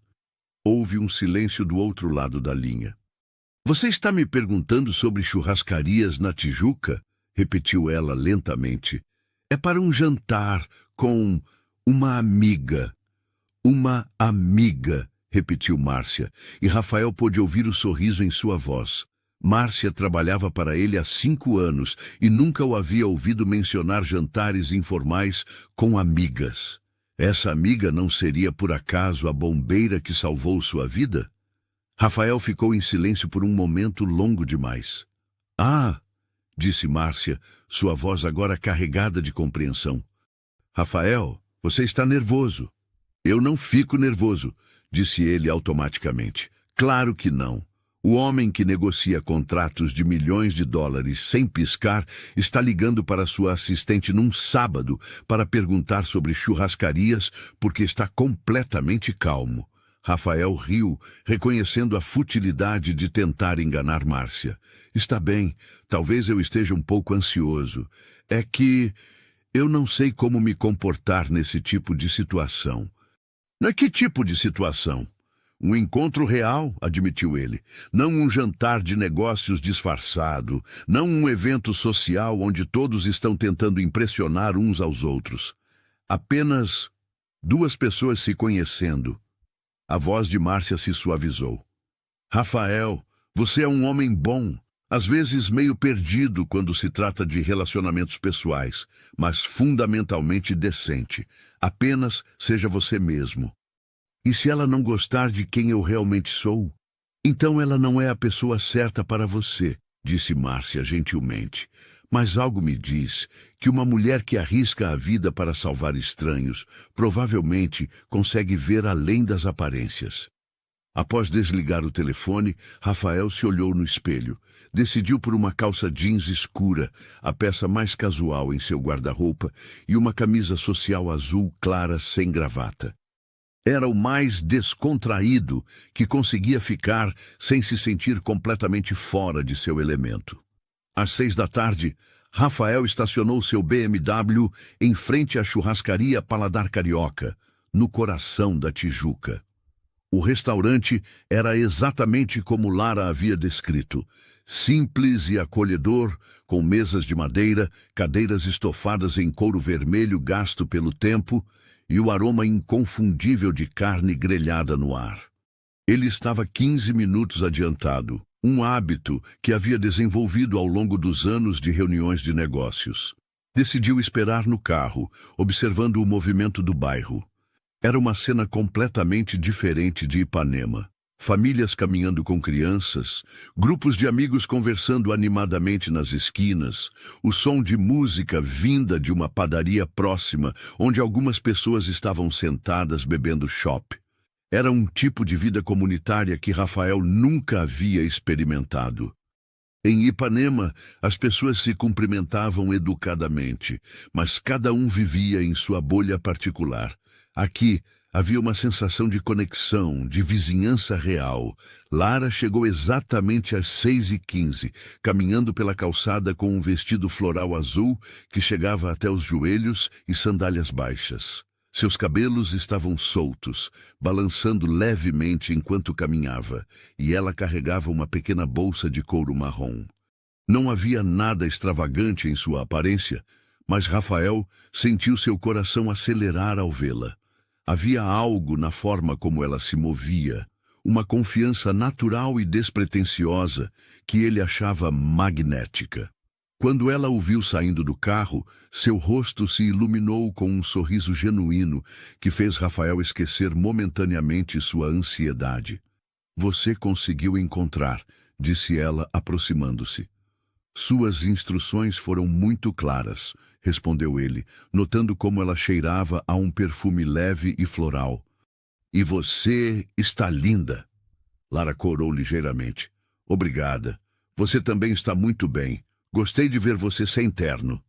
Houve um silêncio do outro lado da linha. "Você está me perguntando sobre churrascarias na Tijuca?" repetiu ela lentamente. "É para um jantar com uma amiga." "Uma amiga", repetiu Márcia, e Rafael pôde ouvir o sorriso em sua voz. Márcia trabalhava para ele há 5 anos e nunca o havia ouvido mencionar jantares informais com amigas. Essa amiga não seria por acaso a bombeira que salvou sua vida? Rafael ficou em silêncio por um momento longo demais. "Ah", disse Márcia, sua voz agora carregada de compreensão. "Rafael, você está nervoso." "Eu não fico nervoso", disse ele automaticamente. "Claro que não. O homem que negocia contratos de milhões de dólares sem piscar está ligando para sua assistente num sábado para perguntar sobre churrascarias porque está completamente calmo." Rafael riu, reconhecendo a futilidade de tentar enganar Márcia. "Está bem, talvez eu esteja um pouco ansioso. É que eu não sei como me comportar nesse tipo de situação." "Que tipo de situação?" "Um encontro real", admitiu ele. "Não um jantar de negócios disfarçado, não um evento social onde todos estão tentando impressionar uns aos outros. Apenas 2 pessoas se conhecendo." A voz de Márcia se suavizou. "Rafael, você é um homem bom, às vezes meio perdido quando se trata de relacionamentos pessoais, mas fundamentalmente decente. Apenas seja você mesmo." "E se ela não gostar de quem eu realmente sou? Então ela não é a pessoa certa para você", disse Márcia gentilmente. "Mas algo me diz que uma mulher que arrisca a vida para salvar estranhos provavelmente consegue ver além das aparências." Após desligar o telefone, Rafael se olhou no espelho. Decidiu por uma calça jeans escura, a peça mais casual em seu guarda-roupa, e uma camisa social azul clara sem gravata. Era o mais descontraído que conseguia ficar sem se sentir completamente fora de seu elemento. Às 6 da tarde, Rafael estacionou seu BMW em frente à churrascaria Paladar Carioca, no coração da Tijuca. O restaurante era exatamente como Lara havia descrito, simples e acolhedor, com mesas de madeira, cadeiras estofadas em couro vermelho gasto pelo tempo, e o aroma inconfundível de carne grelhada no ar. Ele estava 15 minutos adiantado, um hábito que havia desenvolvido ao longo dos anos de reuniões de negócios. Decidiu esperar no carro, observando o movimento do bairro. Era uma cena completamente diferente de Ipanema. Famílias caminhando com crianças, grupos de amigos conversando animadamente nas esquinas, o som de música vinda de uma padaria próxima, onde algumas pessoas estavam sentadas bebendo chopp. Era um tipo de vida comunitária que Rafael nunca havia experimentado. Em Ipanema, as pessoas se cumprimentavam educadamente, mas cada um vivia em sua bolha particular. Aqui, havia uma sensação de conexão, de vizinhança real. Lara chegou exatamente às 6h15, caminhando pela calçada com um vestido floral azul que chegava até os joelhos e sandálias baixas. Seus cabelos estavam soltos, balançando levemente enquanto caminhava, e ela carregava uma pequena bolsa de couro marrom. Não havia nada extravagante em sua aparência, mas Rafael sentiu seu coração acelerar ao vê-la. Havia algo na forma como ela se movia, uma confiança natural e despretensiosa que ele achava magnética. Quando ela o viu saindo do carro, seu rosto se iluminou com um sorriso genuíno que fez Rafael esquecer momentaneamente sua ansiedade. "Você conseguiu encontrar", disse ela, aproximando-se. "Suas instruções foram muito claras", respondeu ele, notando como ela cheirava a um perfume leve e floral. "E você está linda." Lara corou ligeiramente. "Obrigada. Você também está muito bem. Gostei de ver você sem terno."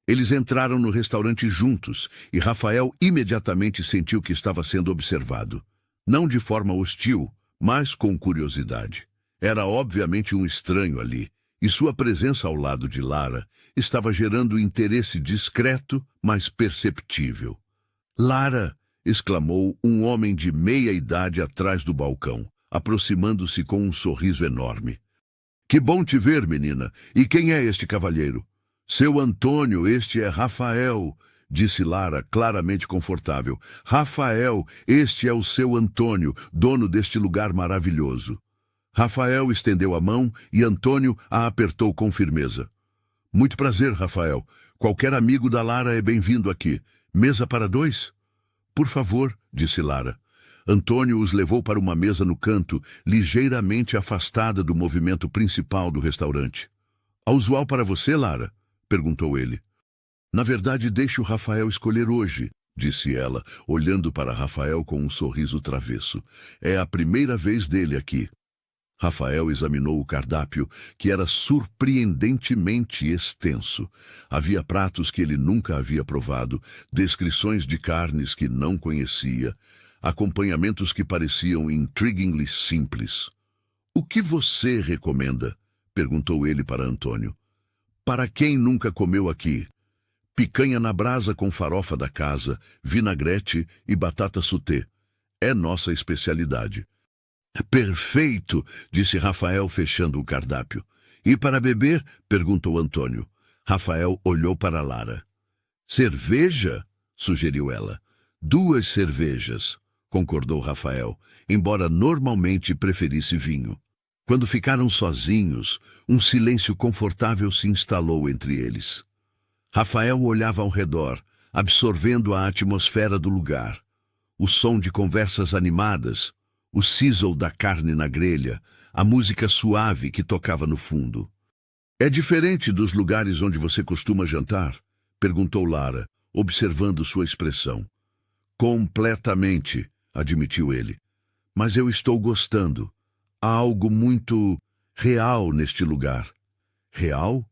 Eles entraram no restaurante juntos e Rafael imediatamente sentiu que estava sendo observado. Não de forma hostil, mas com curiosidade. Era obviamente um estranho ali, e sua presença ao lado de Lara estava gerando interesse discreto, mas perceptível. "Lara!" exclamou um homem de meia idade atrás do balcão, aproximando-se com um sorriso enorme. "Que bom te ver, menina. E quem é este cavalheiro?" "Seu Antônio, este é Rafael", disse Lara, claramente confortável. "Rafael, este é o seu Antônio, dono deste lugar maravilhoso." Rafael estendeu a mão e Antônio a apertou com firmeza. "Muito prazer, Rafael. Qualquer amigo da Lara é bem-vindo aqui. Mesa para dois?" "Por favor", disse Lara. Antônio os levou para uma mesa no canto, ligeiramente afastada do movimento principal do restaurante. "É usual para você, Lara?" perguntou ele. "Na verdade, deixe o Rafael escolher hoje", disse ela, olhando para Rafael com um sorriso travesso. "É a primeira vez dele aqui." Rafael examinou o cardápio, que era surpreendentemente extenso. Havia pratos que ele nunca havia provado, descrições de carnes que não conhecia, acompanhamentos que pareciam intriguingly simples. "O que você recomenda?" perguntou ele para Antônio. "Para quem nunca comeu aqui? Picanha na brasa com farofa da casa, vinagrete e batata sauté. É nossa especialidade." "Perfeito", disse Rafael, fechando o cardápio. "E para beber?" perguntou Antônio. Rafael olhou para Lara. "Cerveja?" sugeriu ela. "2 cervejas", concordou Rafael, embora normalmente preferisse vinho. Quando ficaram sozinhos, um silêncio confortável se instalou entre eles. Rafael olhava ao redor, absorvendo a atmosfera do lugar. O som de conversas animadas, o sizzle da carne na grelha, a música suave que tocava no fundo. "É diferente dos lugares onde você costuma jantar?" perguntou Lara, observando sua expressão. "Completamente", admitiu ele. "Mas eu estou gostando. Há algo muito real neste lugar." "Real?"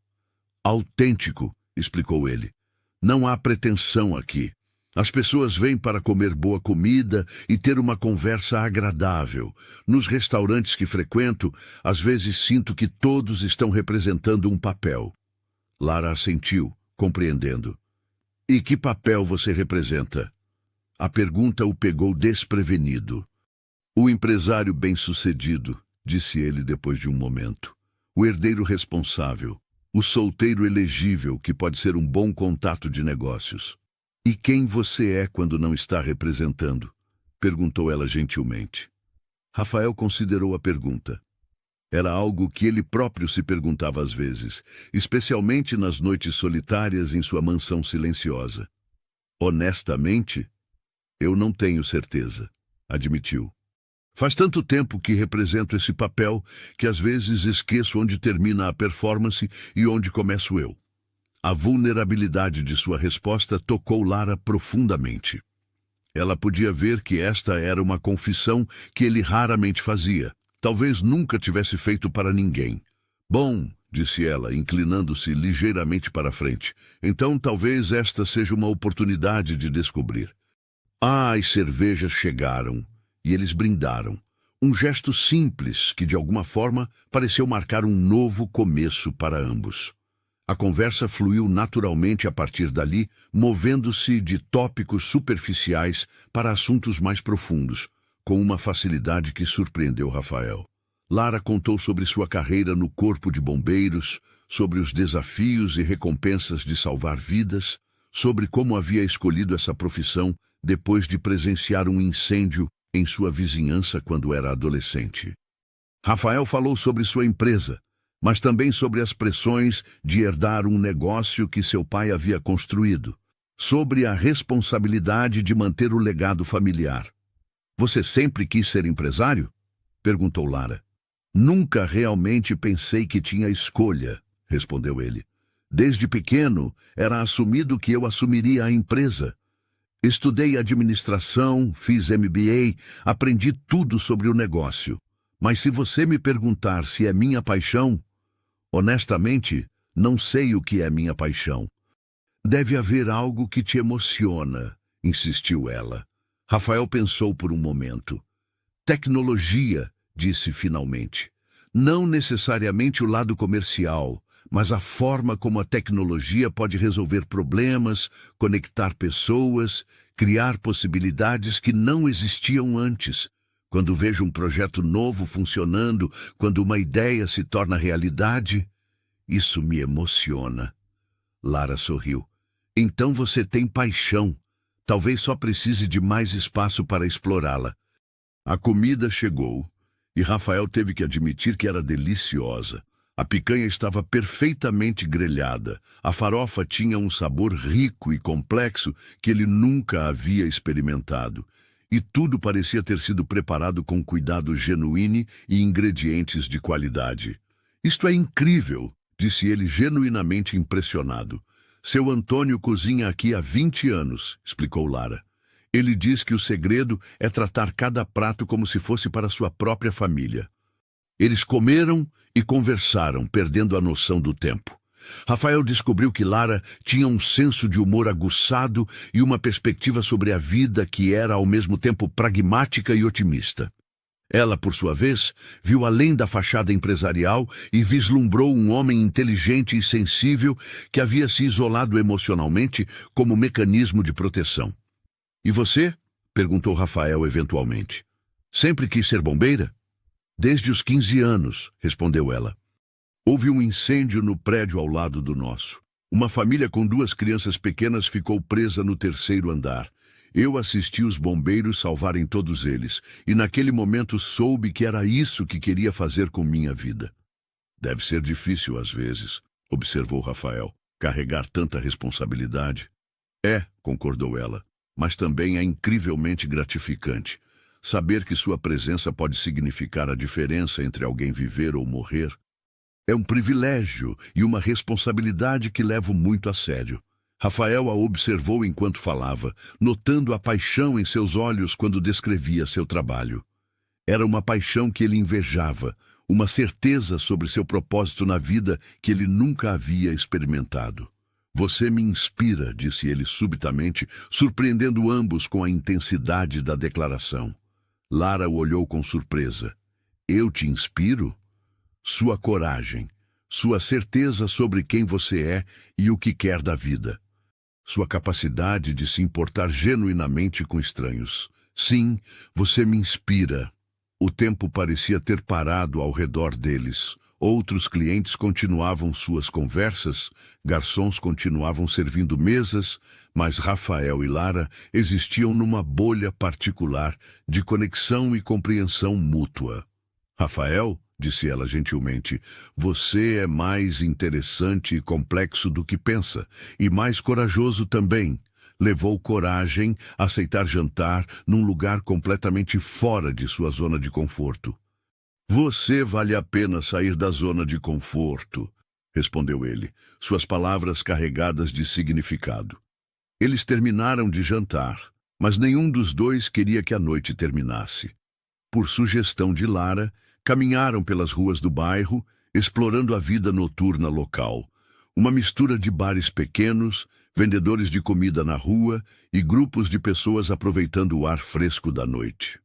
"Autêntico", explicou ele. "Não há pretensão aqui. As pessoas vêm para comer boa comida e ter uma conversa agradável. Nos restaurantes que frequento, às vezes sinto que todos estão representando um papel." Lara assentiu, compreendendo. "E que papel você representa?" A pergunta o pegou desprevenido. "O empresário bem-sucedido", disse ele depois de um momento. "O herdeiro responsável. O solteiro elegível que pode ser um bom contato de negócios." "E quem você é quando não está representando?" perguntou ela gentilmente. Rafael considerou a pergunta. Era algo que ele próprio se perguntava às vezes, especialmente nas noites solitárias em sua mansão silenciosa. "Honestamente, eu não tenho certeza", admitiu. "Faz tanto tempo que represento esse papel que às vezes esqueço onde termina a performance e onde começo eu." A vulnerabilidade de sua resposta tocou Lara profundamente. Ela podia ver que esta era uma confissão que ele raramente fazia. Talvez nunca tivesse feito para ninguém. "Bom", disse ela, inclinando-se ligeiramente para a frente, "então talvez esta seja uma oportunidade de descobrir." As cervejas chegaram e eles brindaram. Um gesto simples que, de alguma forma, pareceu marcar um novo começo para ambos. A conversa fluiu naturalmente a partir dali, movendo-se de tópicos superficiais para assuntos mais profundos, com uma facilidade que surpreendeu Rafael. Lara contou sobre sua carreira no Corpo de Bombeiros, sobre os desafios e recompensas de salvar vidas, sobre como havia escolhido essa profissão depois de presenciar um incêndio em sua vizinhança quando era adolescente. Rafael falou sobre sua empresa, mas também sobre as pressões de herdar um negócio que seu pai havia construído, sobre a responsabilidade de manter o legado familiar. "Você sempre quis ser empresário?" perguntou Lara. "Nunca realmente pensei que tinha escolha", respondeu ele. "Desde pequeno, era assumido que eu assumiria a empresa. Estudei administração, fiz MBA, aprendi tudo sobre o negócio. Mas se você me perguntar se é minha paixão, honestamente, não sei o que é minha paixão." "Deve haver algo que te emociona", insistiu ela. Rafael pensou por um momento. "Tecnologia", disse finalmente. "Não necessariamente o lado comercial, mas a forma como a tecnologia pode resolver problemas, conectar pessoas, criar possibilidades que não existiam antes. Quando vejo um projeto novo funcionando, quando uma ideia se torna realidade, isso me emociona." Lara sorriu. "Então você tem paixão. Talvez só precise de mais espaço para explorá-la." A comida chegou, e Rafael teve que admitir que era deliciosa. A picanha estava perfeitamente grelhada. A farofa tinha um sabor rico e complexo que ele nunca havia experimentado. E tudo parecia ter sido preparado com cuidado genuíno e ingredientes de qualidade. "Isto é incrível", disse ele genuinamente impressionado. "Seu Antônio cozinha aqui há 20 anos", explicou Lara. "Ele diz que o segredo é tratar cada prato como se fosse para sua própria família." Eles comeram e conversaram, perdendo a noção do tempo. Rafael descobriu que Lara tinha um senso de humor aguçado e uma perspectiva sobre a vida que era ao mesmo tempo pragmática e otimista. Ela, por sua vez, viu além da fachada empresarial e vislumbrou um homem inteligente e sensível que havia se isolado emocionalmente como mecanismo de proteção. "E você?" perguntou Rafael eventualmente. "Sempre quis ser bombeira?" "Desde os 15 anos", respondeu ela. "Houve um incêndio no prédio ao lado do nosso. Uma família com 2 crianças pequenas ficou presa no 3º andar. Eu assisti os bombeiros salvarem todos eles, e naquele momento soube que era isso que queria fazer com minha vida." "Deve ser difícil às vezes", observou Rafael, "carregar tanta responsabilidade." "É", concordou ela, "mas também é incrivelmente gratificante. Saber que sua presença pode significar a diferença entre alguém viver ou morrer é um privilégio e uma responsabilidade que levo muito a sério." Rafael a observou enquanto falava, notando a paixão em seus olhos quando descrevia seu trabalho. Era uma paixão que ele invejava, uma certeza sobre seu propósito na vida que ele nunca havia experimentado. "Você me inspira", disse ele subitamente, surpreendendo ambos com a intensidade da declaração. Lara o olhou com surpresa. "Eu te inspiro?" "Sua coragem, sua certeza sobre quem você é e o que quer da vida. Sua capacidade de se importar genuinamente com estranhos. Sim, você me inspira." O tempo parecia ter parado ao redor deles. Outros clientes continuavam suas conversas, garçons continuavam servindo mesas, mas Rafael e Lara existiam numa bolha particular de conexão e compreensão mútua. "Rafael", disse ela gentilmente, "você é mais interessante e complexo do que pensa, e mais corajoso também. Levou coragem a aceitar jantar num lugar completamente fora de sua zona de conforto." "Você vale a pena sair da zona de conforto", respondeu ele, suas palavras carregadas de significado. Eles terminaram de jantar, mas nenhum dos dois queria que a noite terminasse. Por sugestão de Lara, caminharam pelas ruas do bairro, explorando a vida noturna local. Uma mistura de bares pequenos, vendedores de comida na rua e grupos de pessoas aproveitando o ar fresco da noite.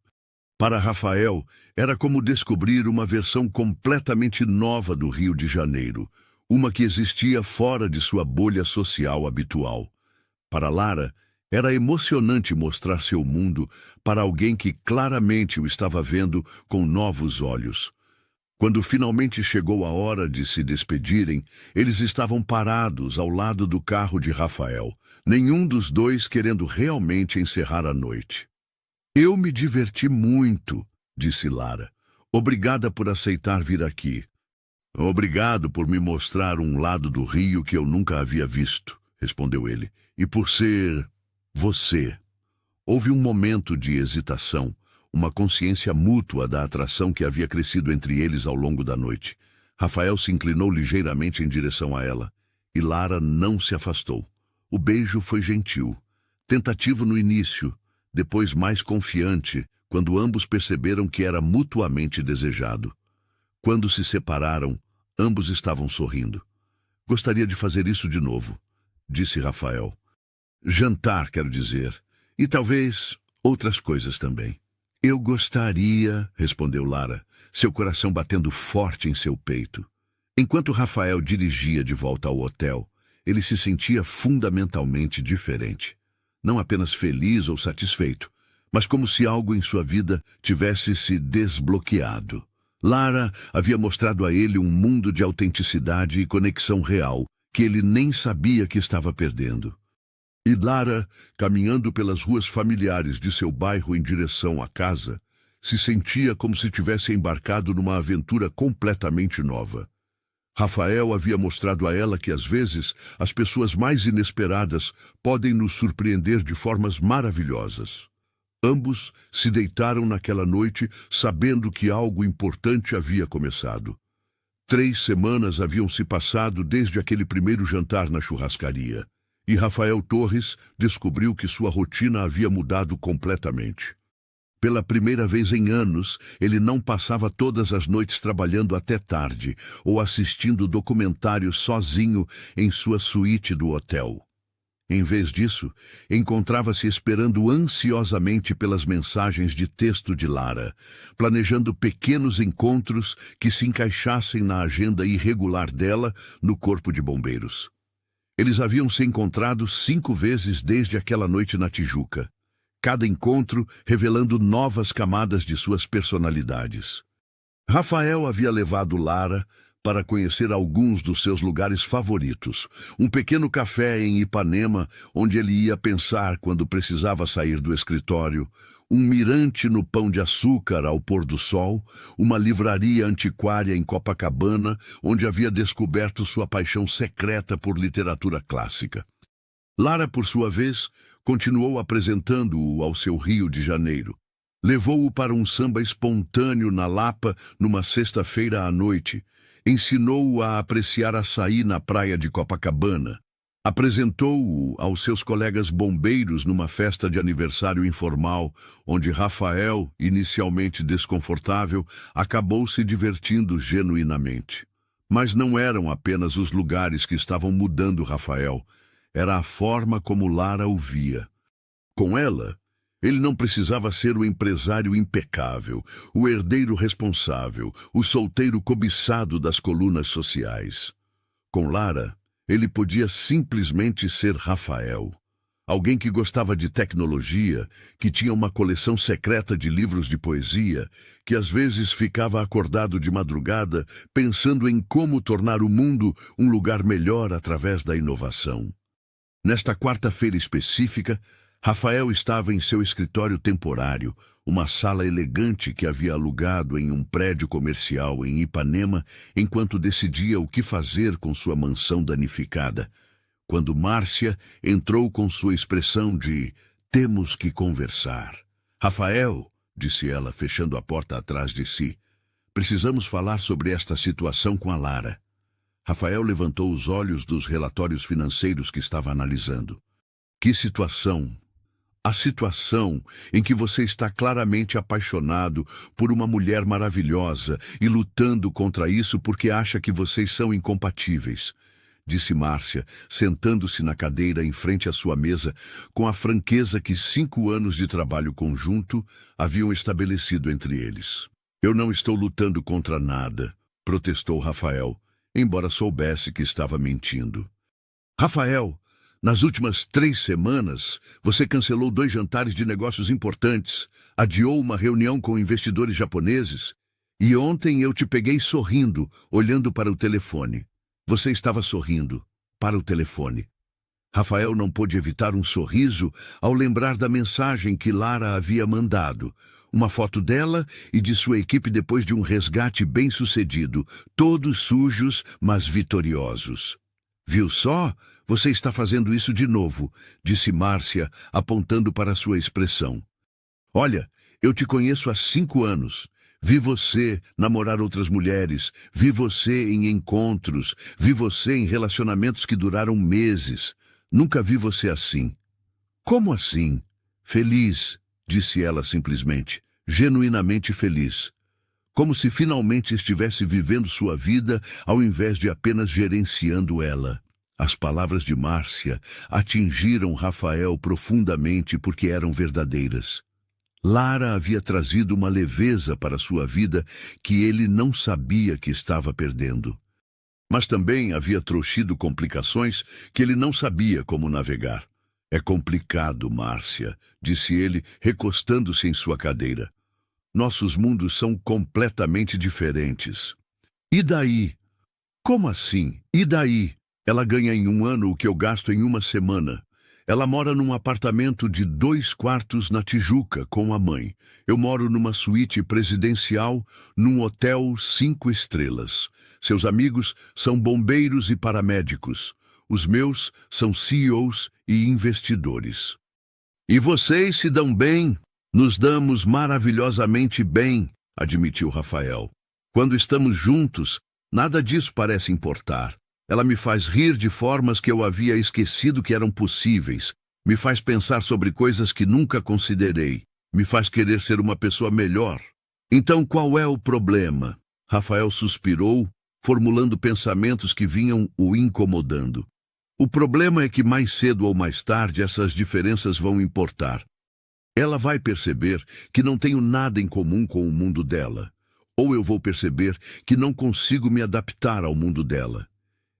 Para Rafael, era como descobrir uma versão completamente nova do Rio de Janeiro, uma que existia fora de sua bolha social habitual. Para Lara, era emocionante mostrar seu mundo para alguém que claramente o estava vendo com novos olhos. Quando finalmente chegou a hora de se despedirem, eles estavam parados ao lado do carro de Rafael, nenhum dos dois querendo realmente encerrar a noite. Eu me diverti muito, disse Lara. Obrigada por aceitar vir aqui. Obrigado por me mostrar um lado do Rio que eu nunca havia visto, respondeu ele. E por ser você. Houve um momento de hesitação, uma consciência mútua da atração que havia crescido entre eles ao longo da noite. Rafael se inclinou ligeiramente em direção a ela, e Lara não se afastou. O beijo foi gentil, tentativo no início, depois mais confiante, quando ambos perceberam que era mutuamente desejado. Quando se separaram, ambos estavam sorrindo. Gostaria de fazer isso de novo, disse Rafael. Jantar, quero dizer, e talvez outras coisas também. Eu gostaria, respondeu Lara, seu coração batendo forte em seu peito. Enquanto Rafael dirigia de volta ao hotel, ele se sentia fundamentalmente diferente. Não apenas feliz ou satisfeito, mas como se algo em sua vida tivesse se desbloqueado. Lara havia mostrado a ele um mundo de autenticidade e conexão real que ele nem sabia que estava perdendo. E Lara, caminhando pelas ruas familiares de seu bairro em direção à casa, se sentia como se tivesse embarcado numa aventura completamente nova. Rafael havia mostrado a ela que, às vezes, as pessoas mais inesperadas podem nos surpreender de formas maravilhosas. Ambos se deitaram naquela noite sabendo que algo importante havia começado. 3 semanas haviam se passado desde aquele primeiro jantar na churrascaria. E Rafael Torres descobriu que sua rotina havia mudado completamente. Pela primeira vez em anos, ele não passava todas as noites trabalhando até tarde ou assistindo documentários sozinho em sua suíte do hotel. Em vez disso, encontrava-se esperando ansiosamente pelas mensagens de texto de Lara, planejando pequenos encontros que se encaixassem na agenda irregular dela no Corpo de Bombeiros. Eles haviam se encontrado 5 vezes desde aquela noite na Tijuca, cada encontro revelando novas camadas de suas personalidades. Rafael havia levado Lara para conhecer alguns dos seus lugares favoritos, um pequeno café em Ipanema, onde ele ia pensar quando precisava sair do escritório, um mirante no Pão de Açúcar ao pôr do sol, uma livraria antiquária em Copacabana, onde havia descoberto sua paixão secreta por literatura clássica. Lara, por sua vez, continuou apresentando-o ao seu Rio de Janeiro. Levou-o para um samba espontâneo na Lapa numa sexta-feira à noite. Ensinou-o a apreciar açaí na praia de Copacabana. Apresentou-o aos seus colegas bombeiros numa festa de aniversário informal, onde Rafael, inicialmente desconfortável, acabou se divertindo genuinamente. Mas não eram apenas os lugares que estavam mudando Rafael, era a forma como Lara o via. Com ela, ele não precisava ser o empresário impecável, o herdeiro responsável, o solteiro cobiçado das colunas sociais. Com Lara, ele podia simplesmente ser Rafael. Alguém que gostava de tecnologia, que tinha uma coleção secreta de livros de poesia, que às vezes ficava acordado de madrugada pensando em como tornar o mundo um lugar melhor através da inovação. Nesta quarta-feira específica, Rafael estava em seu escritório temporário, uma sala elegante que havia alugado em um prédio comercial em Ipanema, enquanto decidia o que fazer com sua mansão danificada, quando Márcia entrou com sua expressão de "temos que conversar". "Rafael", disse ela, fechando a porta atrás de si, "precisamos falar sobre esta situação com a Lara". Rafael levantou os olhos dos relatórios financeiros que estava analisando. "Que situação?" "A situação em que você está claramente apaixonado por uma mulher maravilhosa e lutando contra isso porque acha que vocês são incompatíveis", disse Márcia, sentando-se na cadeira em frente à sua mesa, com a franqueza que 5 anos de trabalho conjunto haviam estabelecido entre eles. "Eu não estou lutando contra nada", protestou Rafael. embora soubesse que estava mentindo. Rafael, nas últimas 3 semanas, você cancelou 2 jantares de negócios importantes, adiou uma reunião com investidores japoneses, e ontem eu te peguei sorrindo, olhando para o telefone. Você estava sorrindo para o telefone. Rafael não pôde evitar um sorriso ao lembrar da mensagem que Lara havia mandado. Uma foto dela e de sua equipe depois de um resgate bem-sucedido, todos sujos, mas vitoriosos. Viu só? Você está fazendo isso de novo, disse Márcia, apontando para sua expressão. Olha, eu te conheço há 5 anos. Vi você namorar outras mulheres, vi você em encontros, vi você em relacionamentos que duraram meses. Nunca vi você assim. Como assim? Feliz, disse ela simplesmente, genuinamente feliz. Como se finalmente estivesse vivendo sua vida ao invés de apenas gerenciando ela. As palavras de Márcia atingiram Rafael profundamente porque eram verdadeiras. Lara havia trazido uma leveza para sua vida que ele não sabia que estava perdendo. Mas também havia trouxido complicações que ele não sabia como navegar. É complicado, Márcia, disse ele, recostando-se em sua cadeira. Nossos mundos são completamente diferentes. E daí? Como assim? E daí? Ela ganha em 1 ano o que eu gasto em 1 semana. Ela mora num apartamento de 2 quartos na Tijuca com a mãe. Eu moro numa suíte presidencial num hotel 5 estrelas. Seus amigos são bombeiros e paramédicos. Os meus são CEOs e investidores. E vocês se dão bem? Nos damos maravilhosamente bem, admitiu Rafael. Quando estamos juntos, nada disso parece importar. Ela me faz rir de formas que eu havia esquecido que eram possíveis. Me faz pensar sobre coisas que nunca considerei. Me faz querer ser uma pessoa melhor. Então qual é o problema? Rafael suspirou, formulando pensamentos que vinham o incomodando. O problema é que mais cedo ou mais tarde essas diferenças vão importar. Ela vai perceber que não tenho nada em comum com o mundo dela. Ou eu vou perceber que não consigo me adaptar ao mundo dela.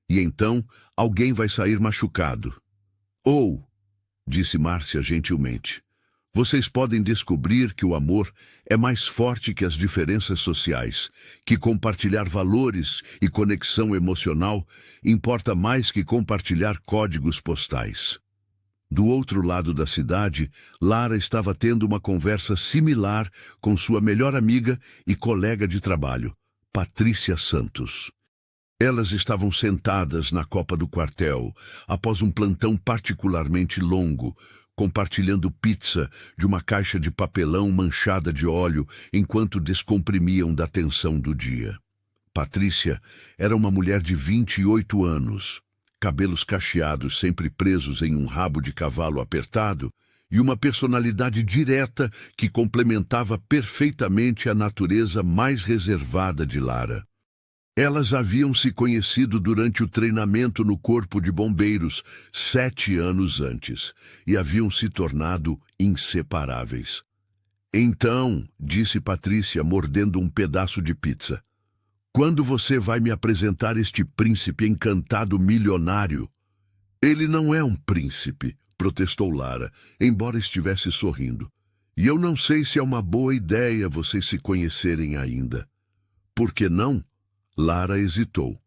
E então alguém vai sair machucado. Ou, disse Márcia gentilmente, vocês podem descobrir que o amor é mais forte que as diferenças sociais, que compartilhar valores e conexão emocional importa mais que compartilhar códigos postais. Do outro lado da cidade, Lara estava tendo uma conversa similar com sua melhor amiga e colega de trabalho, Patrícia Santos. Elas estavam sentadas na copa do quartel, após um plantão particularmente longo, compartilhando pizza de uma caixa de papelão manchada de óleo enquanto descomprimiam da tensão do dia. Patrícia era uma mulher de 28 anos, cabelos cacheados sempre presos em um rabo de cavalo apertado e uma personalidade direta que complementava perfeitamente a natureza mais reservada de Lara. Elas haviam se conhecido durante o treinamento no Corpo de Bombeiros 7 anos antes e haviam se tornado inseparáveis. Então, disse Patrícia, mordendo um pedaço de pizza, quando você vai me apresentar este príncipe encantado milionário? Ele não é um príncipe, protestou Lara, embora estivesse sorrindo. E eu não sei se é uma boa ideia vocês se conhecerem ainda. Por que não? Lara hesitou.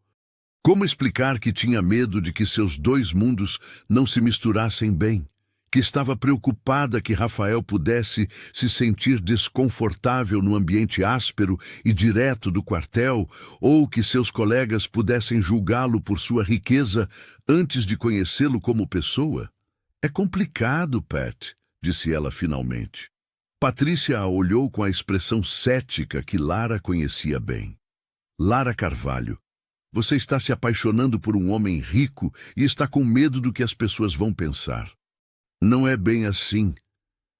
Como explicar que tinha medo de que seus 2 mundos não se misturassem bem? Que estava preocupada que Rafael pudesse se sentir desconfortável no ambiente áspero e direto do quartel, ou que seus colegas pudessem julgá-lo por sua riqueza antes de conhecê-lo como pessoa? É complicado, Pat, disse ela finalmente. Patrícia a olhou com a expressão cética que Lara conhecia bem. Lara Carvalho, você está se apaixonando por um homem rico e está com medo do que as pessoas vão pensar. Não é bem assim.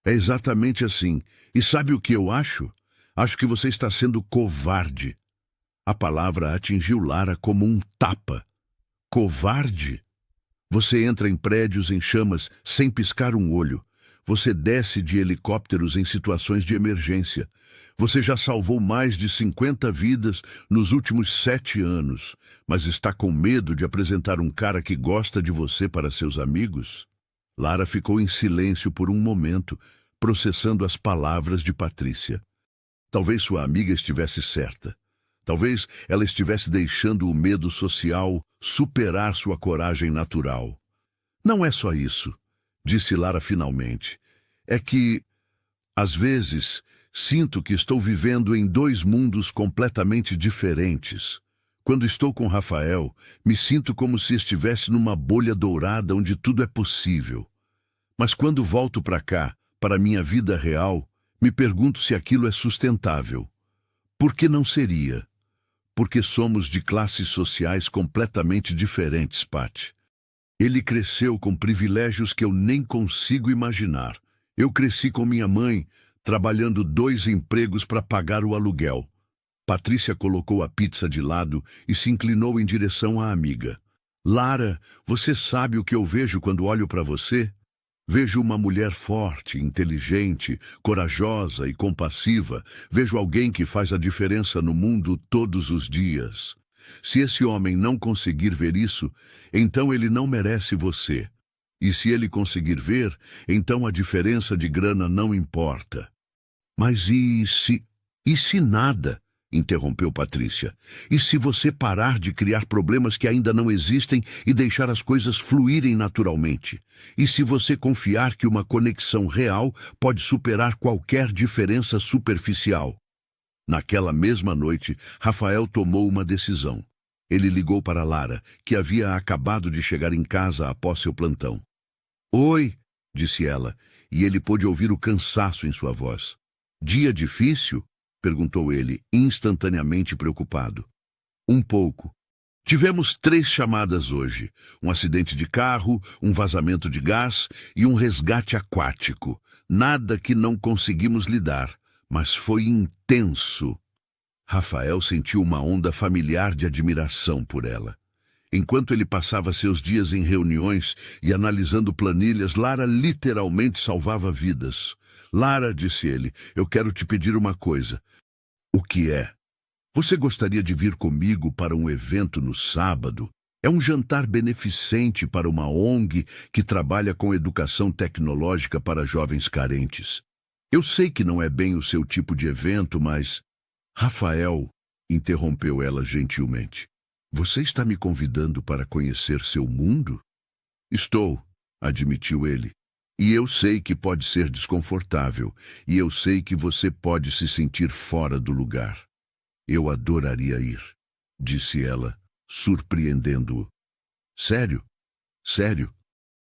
É exatamente assim. E sabe o que eu acho? Acho que você está sendo covarde. A palavra atingiu Lara como um tapa. Covarde? Você entra em prédios em chamas sem piscar um olho. Você desce de helicópteros em situações de emergência. Você já salvou mais de 50 vidas nos últimos 7 anos, mas está com medo de apresentar um cara que gosta de você para seus amigos? Lara ficou em silêncio por um momento, processando as palavras de Patrícia. Talvez sua amiga estivesse certa. Talvez ela estivesse deixando o medo social superar sua coragem natural. Não é só isso, disse Lara finalmente. É que, às vezes, sinto que estou vivendo em 2 mundos completamente diferentes. Quando estou com Rafael, me sinto como se estivesse numa bolha dourada onde tudo é possível. Mas quando volto para cá, para minha vida real, me pergunto se aquilo é sustentável. Por que não seria? Porque somos de classes sociais completamente diferentes, Pat. Ele cresceu com privilégios que eu nem consigo imaginar. Eu cresci com minha mãe, trabalhando 2 empregos para pagar o aluguel. Patrícia colocou a pizza de lado e se inclinou em direção à amiga. Lara, você sabe o que eu vejo quando olho para você? Vejo uma mulher forte, inteligente, corajosa e compassiva. Vejo alguém que faz a diferença no mundo todos os dias. Se esse homem não conseguir ver isso, então ele não merece você. E se ele conseguir ver, então a diferença de grana não importa. Mas e se nada? Interrompeu Patrícia. E se você parar de criar problemas que ainda não existem e deixar as coisas fluírem naturalmente? E se você confiar que uma conexão real pode superar qualquer diferença superficial? Naquela mesma noite, Rafael tomou uma decisão. Ele ligou para Lara, que havia acabado de chegar em casa após seu plantão. Oi, disse ela, e ele pôde ouvir o cansaço em sua voz. Dia difícil? Perguntou ele, instantaneamente preocupado. Um pouco. Tivemos 3 chamadas hoje. Um acidente de carro, um vazamento de gás e um resgate aquático. Nada que não conseguimos lidar, mas foi intenso. Rafael sentiu uma onda familiar de admiração por ela. Enquanto ele passava seus dias em reuniões e analisando planilhas, Lara literalmente salvava vidas. Lara, disse ele, eu quero te pedir uma coisa. O que é? Você gostaria de vir comigo para um evento no sábado? É um jantar beneficente para uma ONG que trabalha com educação tecnológica para jovens carentes. Eu sei que não é bem o seu tipo de evento, mas... Rafael, interrompeu ela gentilmente. Você está me convidando para conhecer seu mundo? Estou, admitiu ele. E eu sei que pode ser desconfortável, e eu sei que você pode se sentir fora do lugar. Eu adoraria ir, disse ela, surpreendendo-o. Sério? Sério?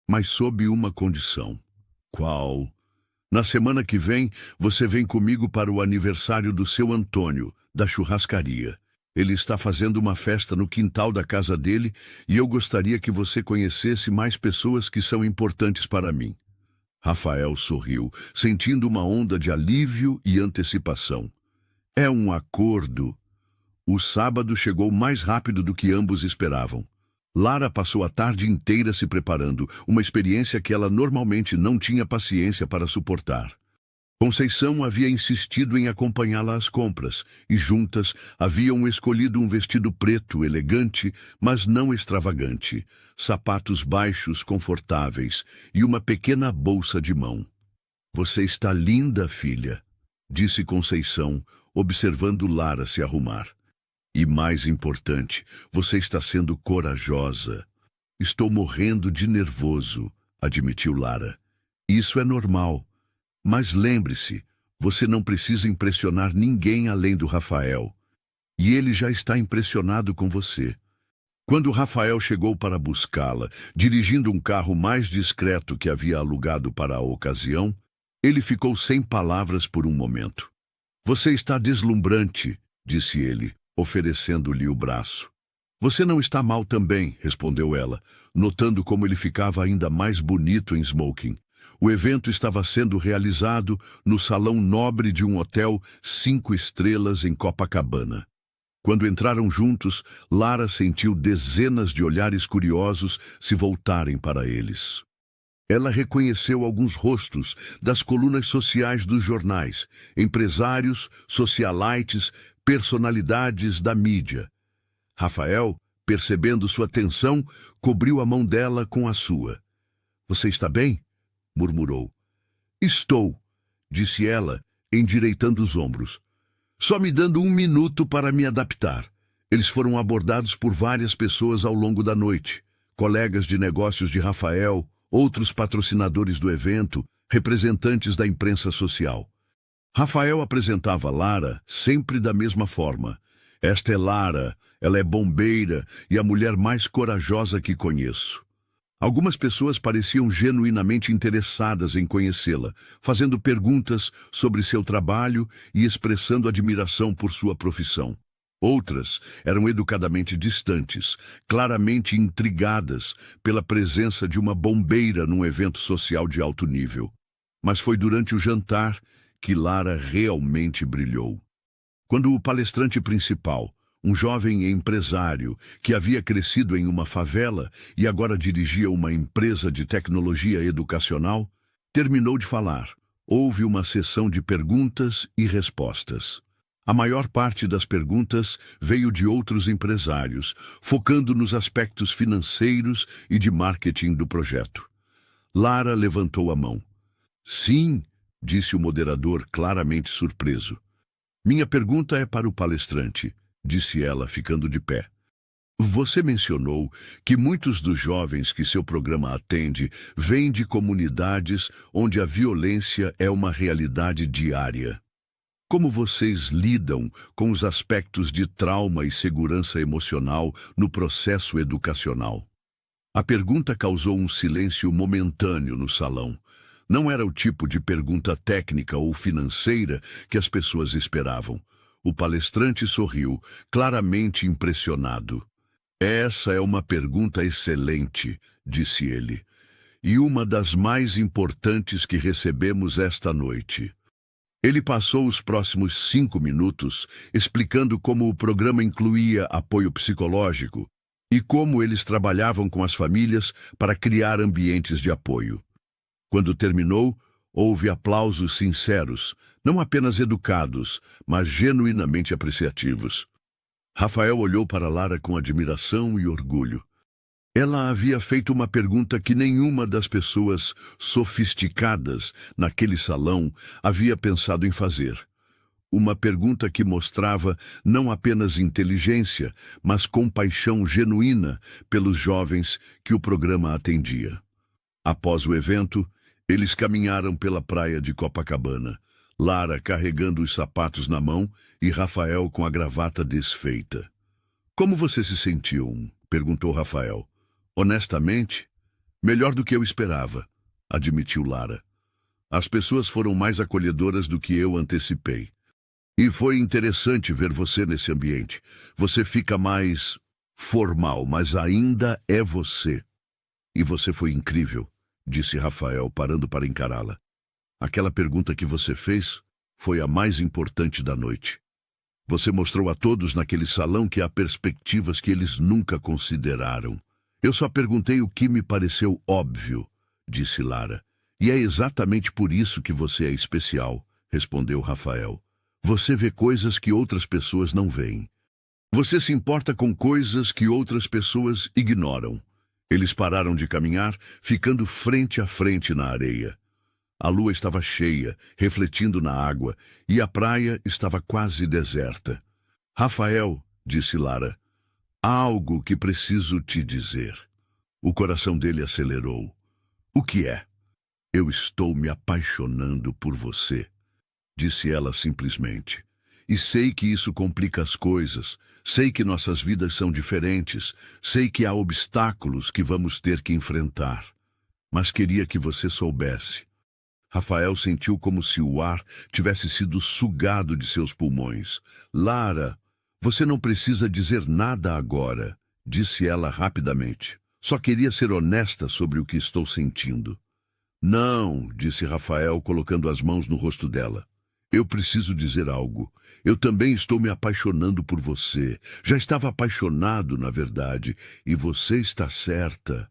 Mas sob uma condição. Qual? Na semana que vem, você vem comigo para o aniversário do seu Antônio, da churrascaria. Ele está fazendo uma festa no quintal da casa dele e eu gostaria que você conhecesse mais pessoas que são importantes para mim. Rafael sorriu, sentindo uma onda de alívio e antecipação. É um acordo. O sábado chegou mais rápido do que ambos esperavam. Lara passou a tarde inteira se preparando, uma experiência que ela normalmente não tinha paciência para suportar. Conceição havia insistido em acompanhá-la às compras, e juntas haviam escolhido um vestido preto, elegante, mas não extravagante, sapatos baixos confortáveis e uma pequena bolsa de mão. Você está linda, filha, disse Conceição, observando Lara se arrumar. E mais importante, você está sendo corajosa. Estou morrendo de nervoso, admitiu Lara. Isso é normal. Mas lembre-se, você não precisa impressionar ninguém além do Rafael. E ele já está impressionado com você. Quando Rafael chegou para buscá-la, dirigindo um carro mais discreto que havia alugado para a ocasião, ele ficou sem palavras por um momento. Você está deslumbrante, disse ele, oferecendo-lhe o braço. Você não está mal também, respondeu ela, notando como ele ficava ainda mais bonito em smoking. O evento estava sendo realizado no salão nobre de um hotel 5 estrelas em Copacabana. Quando entraram juntos, Lara sentiu dezenas de olhares curiosos se voltarem para eles. Ela reconheceu alguns rostos das colunas sociais dos jornais, empresários, socialites, personalidades da mídia. Rafael, percebendo sua tensão, cobriu a mão dela com a sua. "Você está bem?" murmurou. "Estou", disse ela, endireitando os ombros. "Só me dando 1 minuto para me adaptar." Eles foram abordados por várias pessoas ao longo da noite. Colegas de negócios de Rafael, outros patrocinadores do evento, representantes da imprensa social. Rafael apresentava Lara sempre da mesma forma. "Esta é Lara, ela é bombeira e a mulher mais corajosa que conheço." Algumas pessoas pareciam genuinamente interessadas em conhecê-la, fazendo perguntas sobre seu trabalho e expressando admiração por sua profissão. Outras eram educadamente distantes, claramente intrigadas pela presença de uma bombeira num evento social de alto nível. Mas foi durante o jantar que Lara realmente brilhou. Quando o palestrante principal, um jovem empresário que havia crescido em uma favela e agora dirigia uma empresa de tecnologia educacional, terminou de falar, houve uma sessão de perguntas e respostas. A maior parte das perguntas veio de outros empresários, focando nos aspectos financeiros e de marketing do projeto. Lara levantou a mão. "Sim", disse o moderador, claramente surpreso. "Minha pergunta é para o palestrante", disse ela, ficando de pé. "Você mencionou que muitos dos jovens que seu programa atende vêm de comunidades onde a violência é uma realidade diária. Como vocês lidam com os aspectos de trauma e segurança emocional no processo educacional?" A pergunta causou um silêncio momentâneo no salão. Não era o tipo de pergunta técnica ou financeira que as pessoas esperavam. O palestrante sorriu, claramente impressionado. "Essa é uma pergunta excelente", disse ele, "e uma das mais importantes que recebemos esta noite." Ele passou os próximos 5 minutos explicando como o programa incluía apoio psicológico e como eles trabalhavam com as famílias para criar ambientes de apoio. Quando terminou, houve aplausos sinceros, não apenas educados, mas genuinamente apreciativos. Rafael olhou para Lara com admiração e orgulho. Ela havia feito uma pergunta que nenhuma das pessoas sofisticadas naquele salão havia pensado em fazer. Uma pergunta que mostrava não apenas inteligência, mas compaixão genuína pelos jovens que o programa atendia. Após o evento, eles caminharam pela praia de Copacabana, Lara carregando os sapatos na mão e Rafael com a gravata desfeita. "Como você se sentiu?" perguntou Rafael. "Honestamente, melhor do que eu esperava", admitiu Lara. "As pessoas foram mais acolhedoras do que eu antecipei. E foi interessante ver você nesse ambiente. Você fica mais formal, mas ainda é você." "E você foi incrível", disse Rafael, parando para encará-la. "Aquela pergunta que você fez foi a mais importante da noite. Você mostrou a todos naquele salão que há perspectivas que eles nunca consideraram." "Eu só perguntei o que me pareceu óbvio", disse Lara. "E é exatamente por isso que você é especial", respondeu Rafael. "Você vê coisas que outras pessoas não veem. Você se importa com coisas que outras pessoas ignoram." Eles pararam de caminhar, ficando frente a frente na areia. A lua estava cheia, refletindo na água, e a praia estava quase deserta. "Rafael", disse Lara, "há algo que preciso te dizer." O coração dele acelerou. "O que é?" "Eu estou me apaixonando por você", disse ela simplesmente. "E sei que isso complica as coisas, sei que nossas vidas são diferentes, sei que há obstáculos que vamos ter que enfrentar. Mas queria que você soubesse." Rafael sentiu como se o ar tivesse sido sugado de seus pulmões. "Lara, você não precisa dizer nada agora", disse ela rapidamente. "Só queria ser honesta sobre o que estou sentindo." "Não", disse Rafael, colocando as mãos no rosto dela. "Eu preciso dizer algo. Eu também estou me apaixonando por você. Já estava apaixonado, na verdade, e você está certa.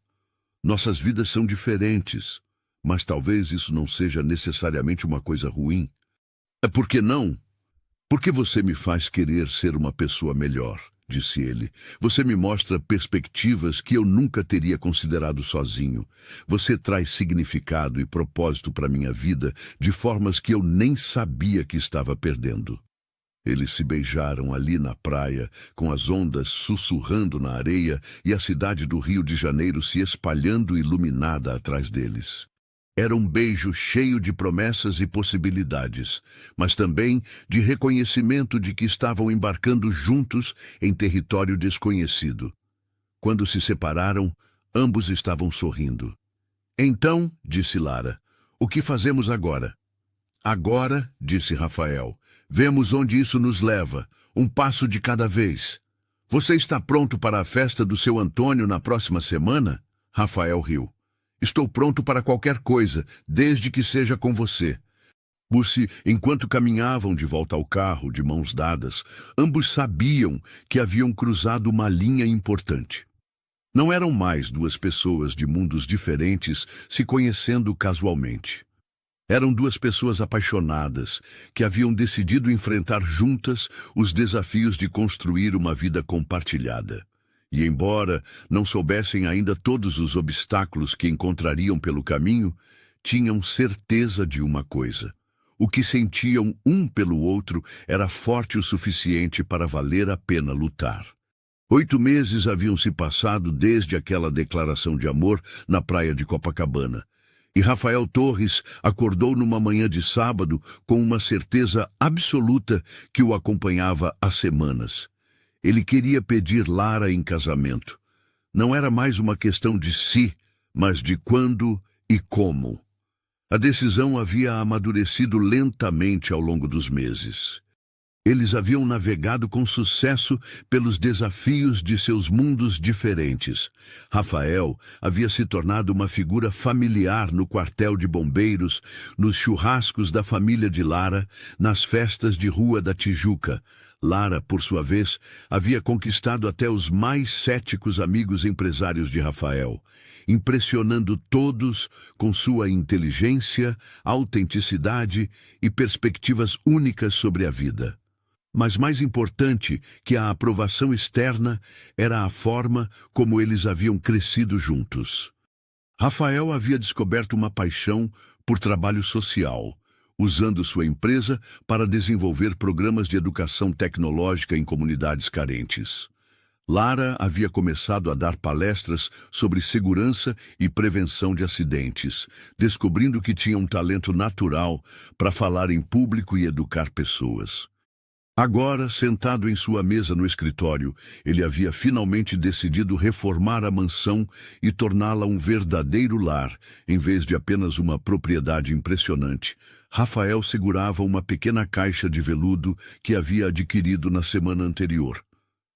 Nossas vidas são diferentes. Mas talvez isso não seja necessariamente uma coisa ruim. Por que não? Porque você me faz querer ser uma pessoa melhor, disse ele. Você me mostra perspectivas que eu nunca teria considerado sozinho. Você traz significado e propósito para minha vida de formas que eu nem sabia que estava perdendo. Eles se beijaram ali na praia, com as ondas sussurrando na areia e a cidade do Rio de Janeiro se espalhando iluminada atrás deles. Era um beijo cheio de promessas e possibilidades, mas também de reconhecimento de que estavam embarcando juntos em território desconhecido. Quando se separaram, ambos estavam sorrindo. Então, disse Lara, o que fazemos agora? Agora, disse Rafael, vemos onde isso nos leva, um passo de cada vez. Você está pronto para a festa do seu Antônio na próxima semana? Rafael riu. Estou pronto para qualquer coisa, desde que seja com você. Enquanto caminhavam de volta ao carro, de mãos dadas, ambos sabiam que haviam cruzado uma linha importante. Não eram mais duas pessoas de mundos diferentes se conhecendo casualmente. Eram duas pessoas apaixonadas, que haviam decidido enfrentar juntas os desafios de construir uma vida compartilhada. E embora não soubessem ainda todos os obstáculos que encontrariam pelo caminho, tinham certeza de uma coisa. O que sentiam um pelo outro era forte o suficiente para valer a pena lutar. 8 meses haviam se passado desde aquela declaração de amor na praia de Copacabana. E Rafael Torres acordou numa manhã de sábado com uma certeza absoluta que o acompanhava há semanas. Ele queria pedir Lara em casamento. Não era mais uma questão de se, mas de quando e como. A decisão havia amadurecido lentamente ao longo dos meses. Eles haviam navegado com sucesso pelos desafios de seus mundos diferentes. Rafael havia se tornado uma figura familiar no quartel de bombeiros, nos churrascos da família de Lara, nas festas de rua da Tijuca. Lara, por sua vez, havia conquistado até os mais céticos amigos empresários de Rafael, impressionando todos com sua inteligência, autenticidade e perspectivas únicas sobre a vida. Mas mais importante que a aprovação externa era a forma como eles haviam crescido juntos. Rafael havia descoberto uma paixão por trabalho social, usando sua empresa para desenvolver programas de educação tecnológica em comunidades carentes. Lara havia começado a dar palestras sobre segurança e prevenção de acidentes, descobrindo que tinha um talento natural para falar em público e educar pessoas. Agora, sentado em sua mesa no escritório, ele havia finalmente decidido reformar a mansão e torná-la um verdadeiro lar, em vez de apenas uma propriedade impressionante. Rafael segurava uma pequena caixa de veludo que havia adquirido na semana anterior.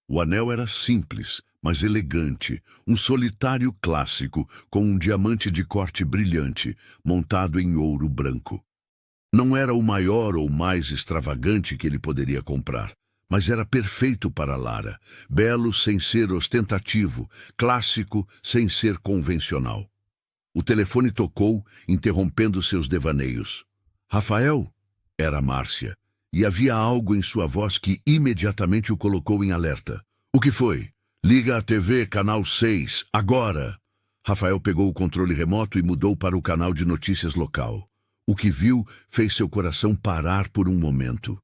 O anel era simples, mas elegante, um solitário clássico com um diamante de corte brilhante, montado em ouro branco. Não era o maior ou mais extravagante que ele poderia comprar, mas era perfeito para Lara, belo sem ser ostentativo, clássico sem ser convencional. O telefone tocou, interrompendo seus devaneios. Rafael? Era Márcia, e havia algo em sua voz que imediatamente o colocou em alerta. O que foi? Liga a TV, canal 6, agora! Rafael pegou o controle remoto e mudou para o canal de notícias local. O que viu fez seu coração parar por um momento.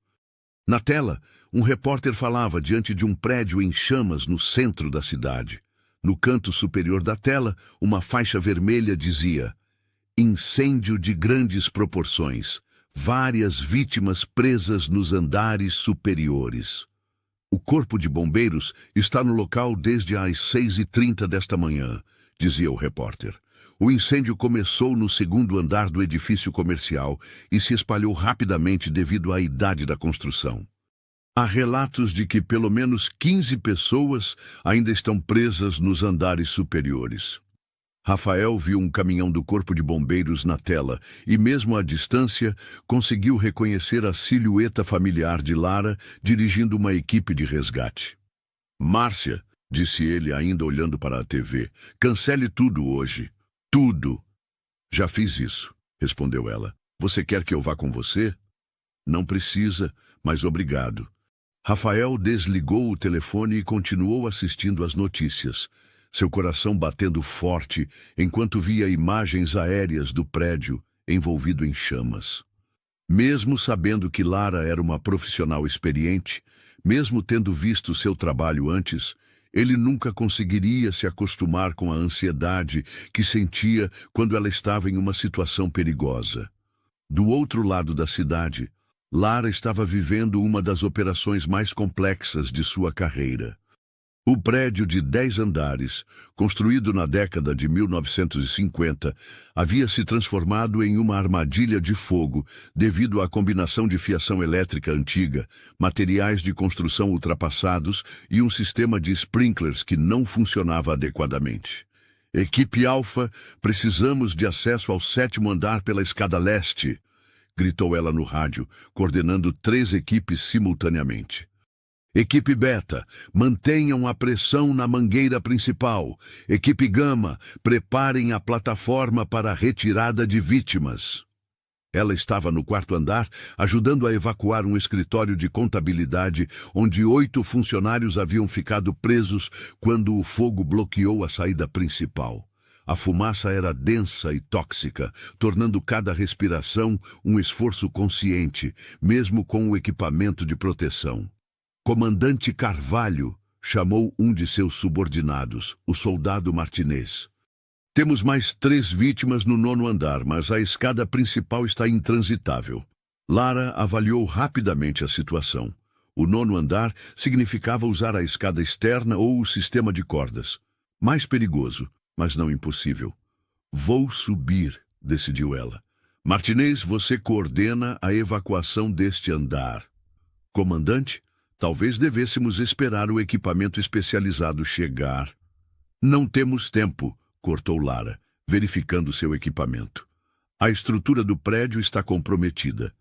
Na tela, um repórter falava diante de um prédio em chamas no centro da cidade. No canto superior da tela, uma faixa vermelha dizia: incêndio de grandes proporções, várias vítimas presas nos andares superiores. O corpo de bombeiros está no local desde as 6h30 desta manhã, dizia o repórter. O incêndio começou no segundo andar do edifício comercial e se espalhou rapidamente devido à idade da construção. Há relatos de que pelo menos 15 pessoas ainda estão presas nos andares superiores. Rafael viu um caminhão do Corpo de Bombeiros na tela e, mesmo à distância, conseguiu reconhecer a silhueta familiar de Lara dirigindo uma equipe de resgate. Márcia, disse ele ainda olhando para a TV, cancele tudo hoje. Tudo. Já fiz isso, respondeu ela. Você quer que eu vá com você? Não precisa, mas obrigado. Rafael desligou o telefone e continuou assistindo às notícias, seu coração batendo forte enquanto via imagens aéreas do prédio envolvido em chamas. Mesmo sabendo que Lara era uma profissional experiente, mesmo tendo visto seu trabalho antes, ele nunca conseguiria se acostumar com a ansiedade que sentia quando ela estava em uma situação perigosa. Do outro lado da cidade, Lara estava vivendo uma das operações mais complexas de sua carreira. O prédio de 10 andares, construído na década de 1950, havia se transformado em uma armadilha de fogo devido à combinação de fiação elétrica antiga, materiais de construção ultrapassados e um sistema de sprinklers que não funcionava adequadamente. Equipe Alfa, precisamos de acesso ao 7º andar pela escada leste, gritou ela no rádio, coordenando 3 equipes simultaneamente. Equipe Beta, mantenham a pressão na mangueira principal. Equipe Gama, preparem a plataforma para a retirada de vítimas. Ela estava no 4º andar, ajudando a evacuar um escritório de contabilidade onde 8 funcionários haviam ficado presos quando o fogo bloqueou a saída principal. A fumaça era densa e tóxica, tornando cada respiração um esforço consciente, mesmo com o equipamento de proteção. Comandante Carvalho chamou um de seus subordinados, o soldado Martinez. Temos mais 3 vítimas no 9º andar, mas a escada principal está intransitável. Lara avaliou rapidamente a situação. O 9º andar significava usar a escada externa ou o sistema de cordas. Mais perigoso, mas não impossível. Vou subir, decidiu ela. Martinez, você coordena a evacuação deste andar. Comandante? Talvez devêssemos esperar o equipamento especializado chegar. Não temos tempo, cortou Lara, verificando seu equipamento. A estrutura do prédio está comprometida.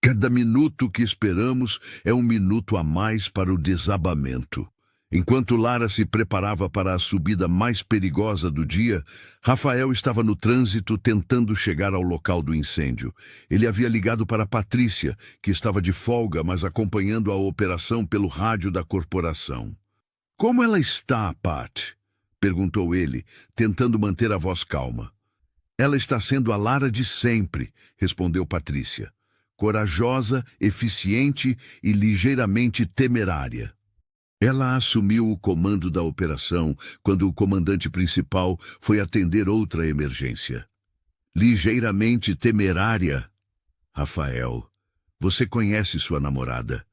Cada minuto que esperamos é um minuto a mais para o desabamento. Enquanto Lara se preparava para a subida mais perigosa do dia, Rafael estava no trânsito tentando chegar ao local do incêndio. Ele havia ligado para Patrícia, que estava de folga, mas acompanhando a operação pelo rádio da corporação. Como ela está, Pat? Perguntou ele, tentando manter a voz calma. Ela está sendo a Lara de sempre, respondeu Patrícia. Corajosa, eficiente e ligeiramente temerária. Ela assumiu o comando da operação quando o comandante principal foi atender outra emergência. Ligeiramente temerária. Rafael, você conhece sua namorada.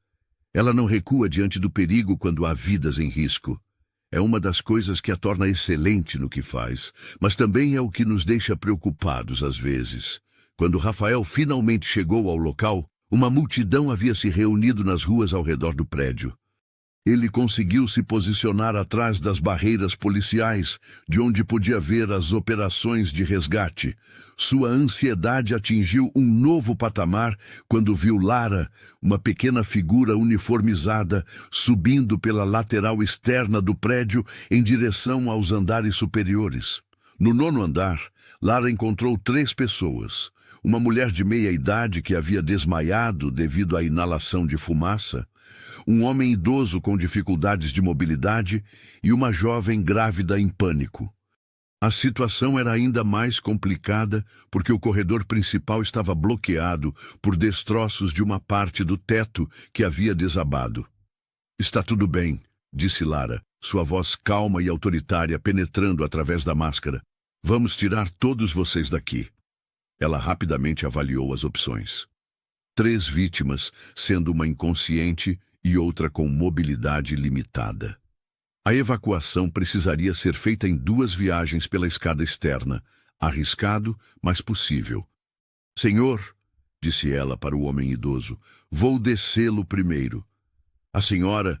Ela não recua diante do perigo quando há vidas em risco. É uma das coisas que a torna excelente no que faz, mas também é o que nos deixa preocupados às vezes. Quando Rafael finalmente chegou ao local, uma multidão havia se reunido nas ruas ao redor do prédio. Ele conseguiu se posicionar atrás das barreiras policiais, de onde podia ver as operações de resgate. Sua ansiedade atingiu um novo patamar quando viu Lara, uma pequena figura uniformizada, subindo pela lateral externa do prédio em direção aos andares superiores. No 9º andar, Lara encontrou 3 pessoas. Uma mulher de meia idade que havia desmaiado devido à inalação de fumaça, um homem idoso com dificuldades de mobilidade e uma jovem grávida em pânico. A situação era ainda mais complicada porque o corredor principal estava bloqueado por destroços de uma parte do teto que havia desabado. Está tudo bem, disse Lara, sua voz calma e autoritária penetrando através da máscara. Vamos tirar todos vocês daqui. Ela rapidamente avaliou as opções. 3 vítimas, sendo uma inconsciente e outra com mobilidade limitada. A evacuação precisaria ser feita em 2 viagens pela escada externa, arriscado, mas possível. Senhor, disse ela para o homem idoso, vou descê-lo primeiro. A senhora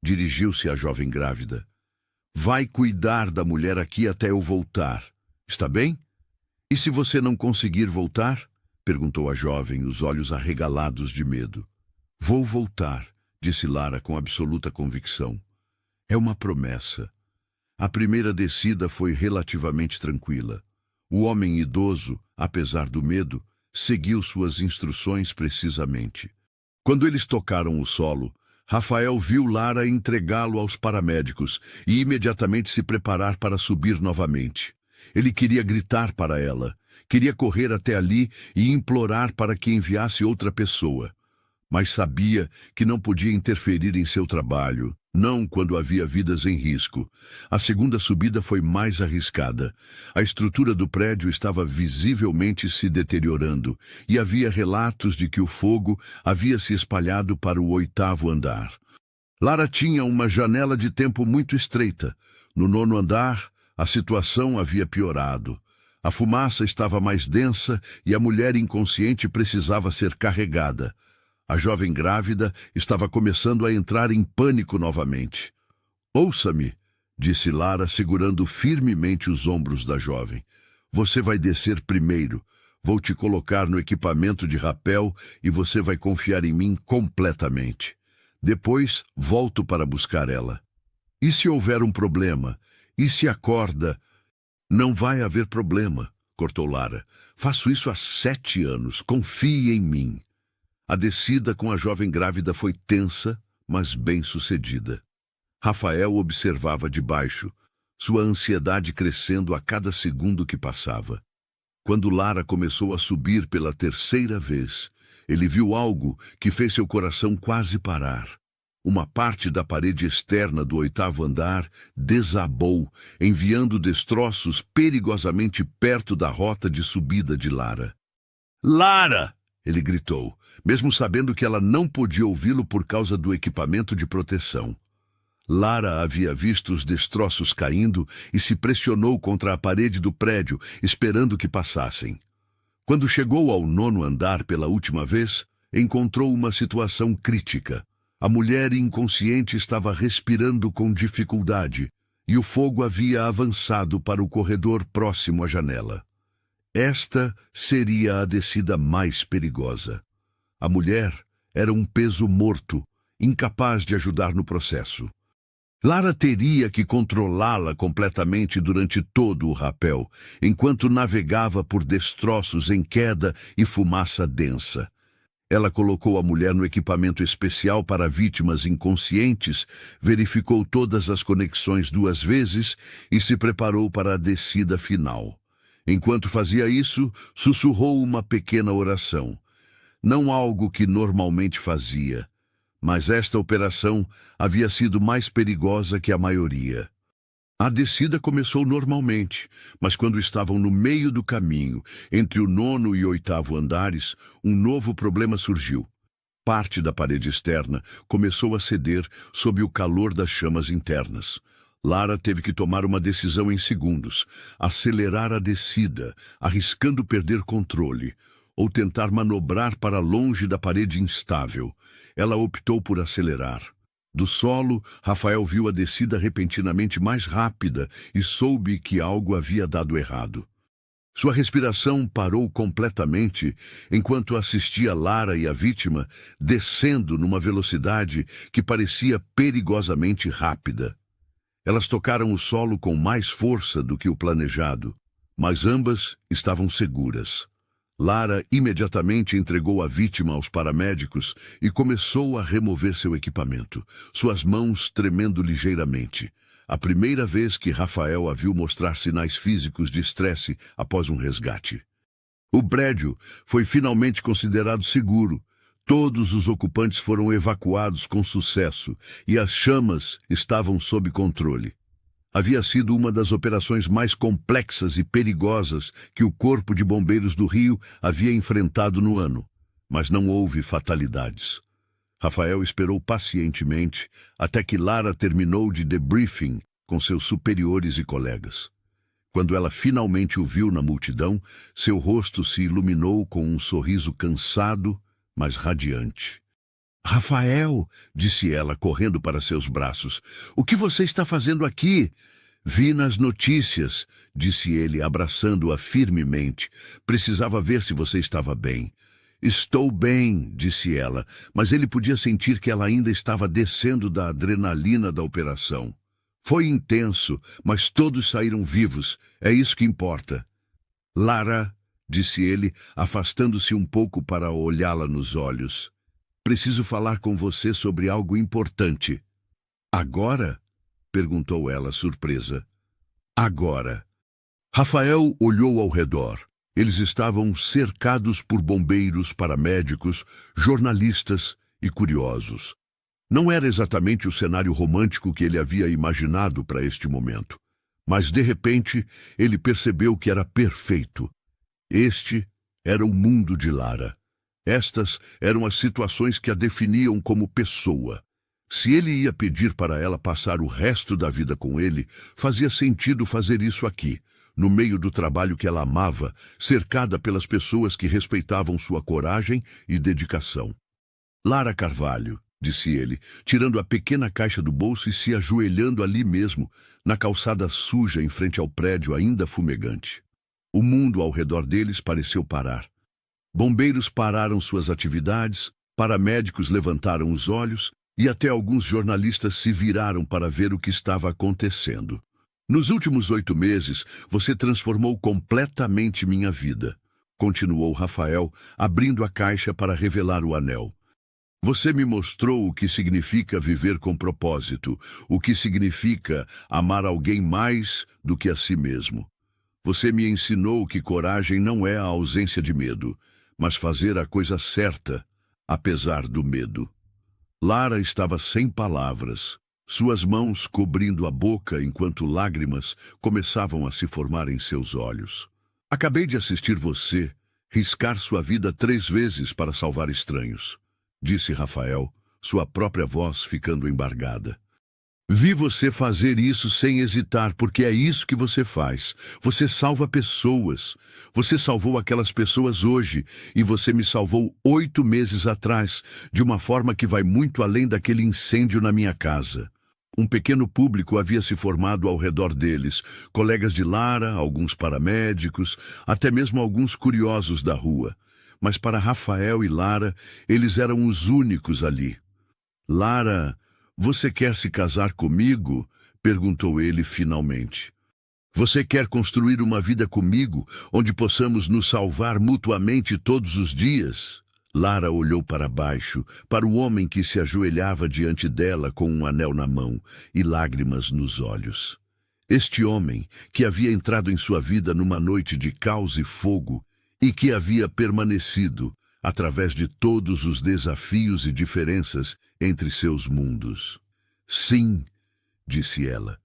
dirigiu-se à jovem grávida. Vai cuidar da mulher aqui até eu voltar. Está bem? E se você não conseguir voltar? Perguntou a jovem, os olhos arregalados de medo. Vou voltar, disse Lara com absoluta convicção. É uma promessa. A primeira descida foi relativamente tranquila. O homem idoso, apesar do medo, seguiu suas instruções precisamente. Quando eles tocaram o solo, Rafael viu Lara entregá-lo aos paramédicos e imediatamente se preparar para subir novamente. Ele queria gritar para ela, queria correr até ali e implorar para que enviasse outra pessoa. Mas sabia que não podia interferir em seu trabalho, não quando havia vidas em risco. A segunda subida foi mais arriscada. A estrutura do prédio estava visivelmente se deteriorando e havia relatos de que o fogo havia se espalhado para o 8º andar. Lara tinha uma janela de tempo muito estreita. No 9º andar, a situação havia piorado. A fumaça estava mais densa e a mulher inconsciente precisava ser carregada. A jovem grávida estava começando a entrar em pânico novamente. "Ouça-me", disse Lara, segurando firmemente os ombros da jovem. "Você vai descer primeiro. Vou te colocar no equipamento de rapel e você vai confiar em mim completamente. Depois, volto para buscar ela. E se houver um problema? E se a corda..." "Não vai haver problema", cortou Lara. "Faço isso há 7 anos. Confie em mim." A descida com a jovem grávida foi tensa, mas bem-sucedida. Rafael observava de baixo, sua ansiedade crescendo a cada segundo que passava. Quando Lara começou a subir pela 3ª vez, ele viu algo que fez seu coração quase parar. Uma parte da parede externa do 8º andar desabou, enviando destroços perigosamente perto da rota de subida de Lara. "Lara!" ele gritou, mesmo sabendo que ela não podia ouvi-lo por causa do equipamento de proteção. Lara havia visto os destroços caindo e se pressionou contra a parede do prédio, esperando que passassem. Quando chegou ao 9º andar pela última vez, encontrou uma situação crítica. A mulher inconsciente estava respirando com dificuldade e o fogo havia avançado para o corredor próximo à janela. Esta seria a descida mais perigosa. A mulher era um peso morto, incapaz de ajudar no processo. Lara teria que controlá-la completamente durante todo o rapel, enquanto navegava por destroços em queda e fumaça densa. Ela colocou a mulher no equipamento especial para vítimas inconscientes, verificou todas as conexões 2 vezes e se preparou para a descida final. Enquanto fazia isso, sussurrou uma pequena oração. Não algo que normalmente fazia, mas esta operação havia sido mais perigosa que a maioria. A descida começou normalmente, mas quando estavam no meio do caminho, entre o 9º e 8º andares, um novo problema surgiu. Parte da parede externa começou a ceder sob o calor das chamas internas. Lara teve que tomar uma decisão em segundos, acelerar a descida, arriscando perder controle, ou tentar manobrar para longe da parede instável. Ela optou por acelerar. Do solo, Rafael viu a descida repentinamente mais rápida e soube que algo havia dado errado. Sua respiração parou completamente enquanto assistia Lara e a vítima descendo numa velocidade que parecia perigosamente rápida. Elas tocaram o solo com mais força do que o planejado, mas ambas estavam seguras. Lara imediatamente entregou a vítima aos paramédicos e começou a remover seu equipamento, suas mãos tremendo ligeiramente. A primeira vez que Rafael a viu mostrar sinais físicos de estresse após um resgate. O prédio foi finalmente considerado seguro. Todos os ocupantes foram evacuados com sucesso e as chamas estavam sob controle. Havia sido uma das operações mais complexas e perigosas que o Corpo de Bombeiros do Rio havia enfrentado no ano, mas não houve fatalidades. Rafael esperou pacientemente até que Lara terminou de debriefing com seus superiores e colegas. Quando ela finalmente o viu na multidão, seu rosto se iluminou com um sorriso cansado, mas radiante. "Rafael", disse ela, correndo para seus braços, "o que você está fazendo aqui?" "Vi nas notícias", disse ele, abraçando-a firmemente. "Precisava ver se você estava bem." "Estou bem", disse ela, mas ele podia sentir que ela ainda estava descendo da adrenalina da operação. "Foi intenso, mas todos saíram vivos. É isso que importa." Lara, disse ele, afastando-se um pouco para olhá-la nos olhos. Preciso falar com você sobre algo importante. Agora? Perguntou ela, surpresa. Agora. Rafael olhou ao redor. Eles estavam cercados por bombeiros, paramédicos, jornalistas e curiosos. Não era exatamente o cenário romântico que ele havia imaginado para este momento. Mas, de repente, ele percebeu que era perfeito. Este era o mundo de Lara. Estas eram as situações que a definiam como pessoa. Se ele ia pedir para ela passar o resto da vida com ele, fazia sentido fazer isso aqui, no meio do trabalho que ela amava, cercada pelas pessoas que respeitavam sua coragem e dedicação. Lara Carvalho, disse ele, tirando a pequena caixa do bolso e se ajoelhando ali mesmo, na calçada suja em frente ao prédio ainda fumegante. O mundo ao redor deles pareceu parar. Bombeiros pararam suas atividades, paramédicos levantaram os olhos e até alguns jornalistas se viraram para ver o que estava acontecendo. Nos últimos 8 meses, você transformou completamente minha vida, continuou Rafael, abrindo a caixa para revelar o anel. Você me mostrou o que significa viver com propósito, o que significa amar alguém mais do que a si mesmo. Você me ensinou que coragem não é a ausência de medo, mas fazer a coisa certa, apesar do medo. Lara estava sem palavras, suas mãos cobrindo a boca enquanto lágrimas começavam a se formar em seus olhos. Acabei de assistir você riscar sua vida 3 vezes para salvar estranhos, disse Rafael, sua própria voz ficando embargada. Vi você fazer isso sem hesitar, porque é isso que você faz. Você salva pessoas. Você salvou aquelas pessoas hoje, e você me salvou 8 meses atrás, de uma forma que vai muito além daquele incêndio na minha casa. Um pequeno público havia se formado ao redor deles, colegas de Lara, alguns paramédicos, até mesmo alguns curiosos da rua. Mas para Rafael e Lara, eles eram os únicos ali. Lara, você quer se casar comigo? Perguntou ele finalmente. Você quer construir uma vida comigo, onde possamos nos salvar mutuamente todos os dias? Lara olhou para baixo, para o homem que se ajoelhava diante dela com um anel na mão e lágrimas nos olhos. Este homem, que havia entrado em sua vida numa noite de caos e fogo, e que havia permanecido, através de todos os desafios e diferenças entre seus mundos. Sim, disse ela,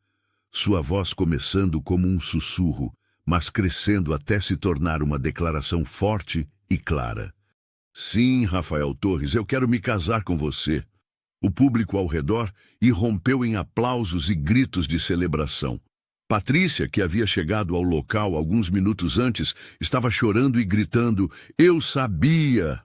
sua voz começando como um sussurro, mas crescendo até se tornar uma declaração forte e clara. Sim, Rafael Torres, eu quero me casar com você. O público ao redor irrompeu em aplausos e gritos de celebração. Patrícia, que havia chegado ao local alguns minutos antes, estava chorando e gritando, "Eu sabia!"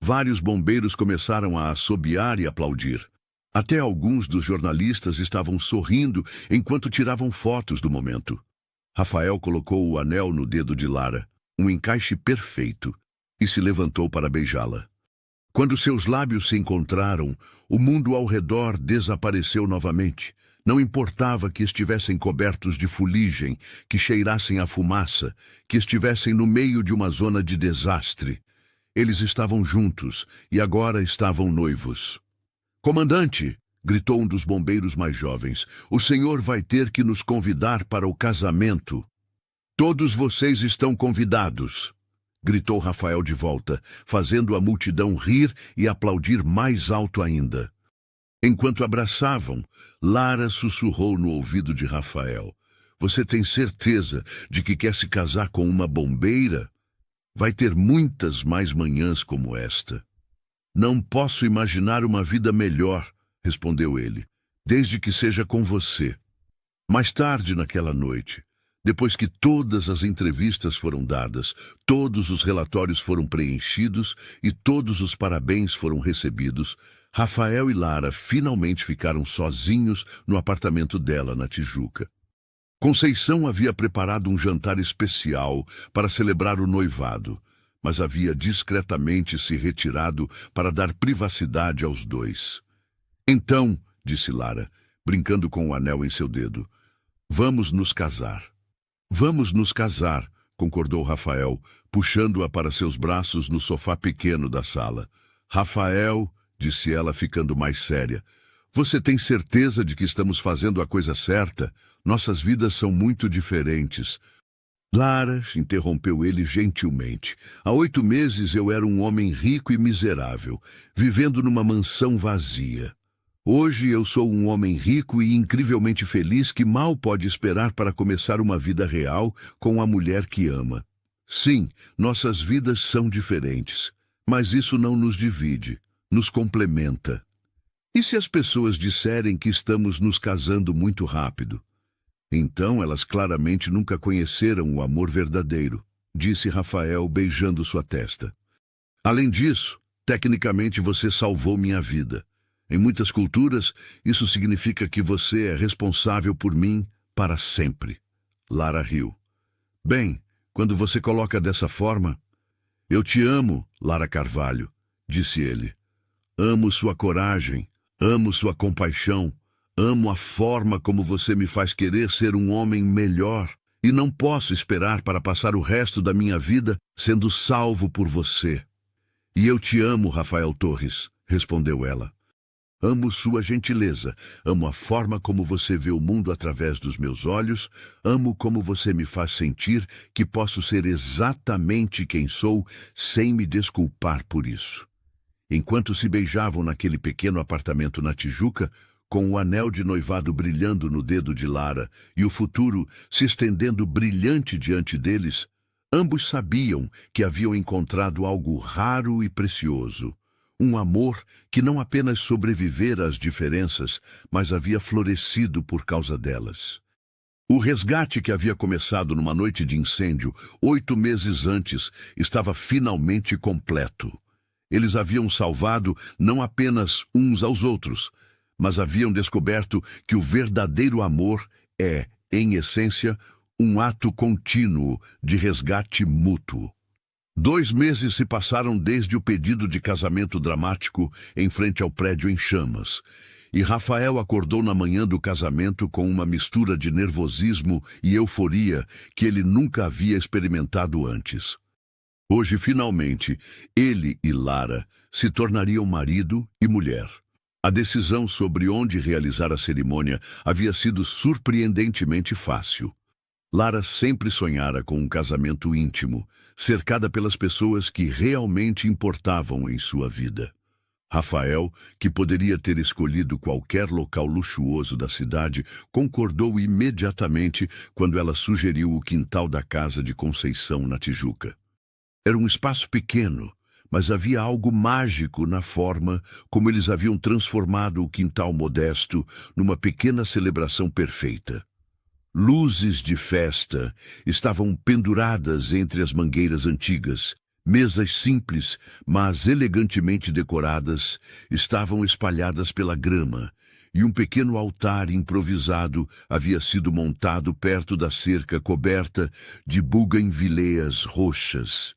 Vários bombeiros começaram a assobiar e aplaudir. Até alguns dos jornalistas estavam sorrindo enquanto tiravam fotos do momento. Rafael colocou o anel no dedo de Lara, um encaixe perfeito, e se levantou para beijá-la. Quando seus lábios se encontraram, o mundo ao redor desapareceu novamente. Não importava que estivessem cobertos de fuligem, que cheirassem a fumaça, que estivessem no meio de uma zona de desastre. Eles estavam juntos e agora estavam noivos. "Comandante!" gritou um dos bombeiros mais jovens. "O senhor vai ter que nos convidar para o casamento." "Todos vocês estão convidados!" gritou Rafael de volta, fazendo a multidão rir e aplaudir mais alto ainda. Enquanto abraçavam, Lara sussurrou no ouvido de Rafael. "Você tem certeza de que quer se casar com uma bombeira? Vai ter muitas mais manhãs como esta." "Não posso imaginar uma vida melhor", respondeu ele, "desde que seja com você." Mais tarde naquela noite, depois que todas as entrevistas foram dadas, todos os relatórios foram preenchidos e todos os parabéns foram recebidos, Rafael e Lara finalmente ficaram sozinhos no apartamento dela na Tijuca. Conceição havia preparado um jantar especial para celebrar o noivado, mas havia discretamente se retirado para dar privacidade aos dois. "Então", disse Lara, brincando com o anel em seu dedo, "vamos nos casar." "Vamos nos casar", concordou Rafael, puxando-a para seus braços no sofá pequeno da sala. Rafael, disse ela, ficando mais séria, você tem certeza de que estamos fazendo a coisa certa? Nossas vidas são muito diferentes. Lara, interrompeu ele gentilmente. Há 8 meses eu era um homem rico e miserável, vivendo numa mansão vazia. Hoje eu sou um homem rico e incrivelmente feliz que mal pode esperar para começar uma vida real com a mulher que ama. Sim, nossas vidas são diferentes, mas isso não nos divide, nos complementa. E se as pessoas disserem que estamos nos casando muito rápido? Então elas claramente nunca conheceram o amor verdadeiro, disse Rafael, beijando sua testa. Além disso, tecnicamente você salvou minha vida. Em muitas culturas, isso significa que você é responsável por mim para sempre. Lara riu. Bem, quando você coloca dessa forma... Eu te amo, Lara Carvalho, disse ele. Amo sua coragem, amo sua compaixão, amo a forma como você me faz querer ser um homem melhor e não posso esperar para passar o resto da minha vida sendo salvo por você. E eu te amo, Rafael Torres, respondeu ela. Amo sua gentileza, amo a forma como você vê o mundo através dos meus olhos, amo como você me faz sentir que posso ser exatamente quem sou sem me desculpar por isso. Enquanto se beijavam naquele pequeno apartamento na Tijuca, com o anel de noivado brilhando no dedo de Lara e o futuro se estendendo brilhante diante deles, ambos sabiam que haviam encontrado algo raro e precioso. Um amor que não apenas sobrevivera às diferenças, mas havia florescido por causa delas. O resgate que havia começado numa noite de incêndio, 8 meses antes, estava finalmente completo. Eles haviam salvado não apenas uns aos outros, mas haviam descoberto que o verdadeiro amor é, em essência, um ato contínuo de resgate mútuo. 2 meses se passaram desde o pedido de casamento dramático em frente ao prédio em chamas, e Rafael acordou na manhã do casamento com uma mistura de nervosismo e euforia que ele nunca havia experimentado antes. Hoje, finalmente, ele e Lara se tornariam marido e mulher. A decisão sobre onde realizar a cerimônia havia sido surpreendentemente fácil. Lara sempre sonhara com um casamento íntimo, cercada pelas pessoas que realmente importavam em sua vida. Rafael, que poderia ter escolhido qualquer local luxuoso da cidade, concordou imediatamente quando ela sugeriu o quintal da casa de Conceição, na Tijuca. Era um espaço pequeno, mas havia algo mágico na forma como eles haviam transformado o quintal modesto numa pequena celebração perfeita. Luzes de festa estavam penduradas entre as mangueiras antigas. Mesas simples, mas elegantemente decoradas, estavam espalhadas pela grama, e um pequeno altar improvisado havia sido montado perto da cerca coberta de buganvileias roxas.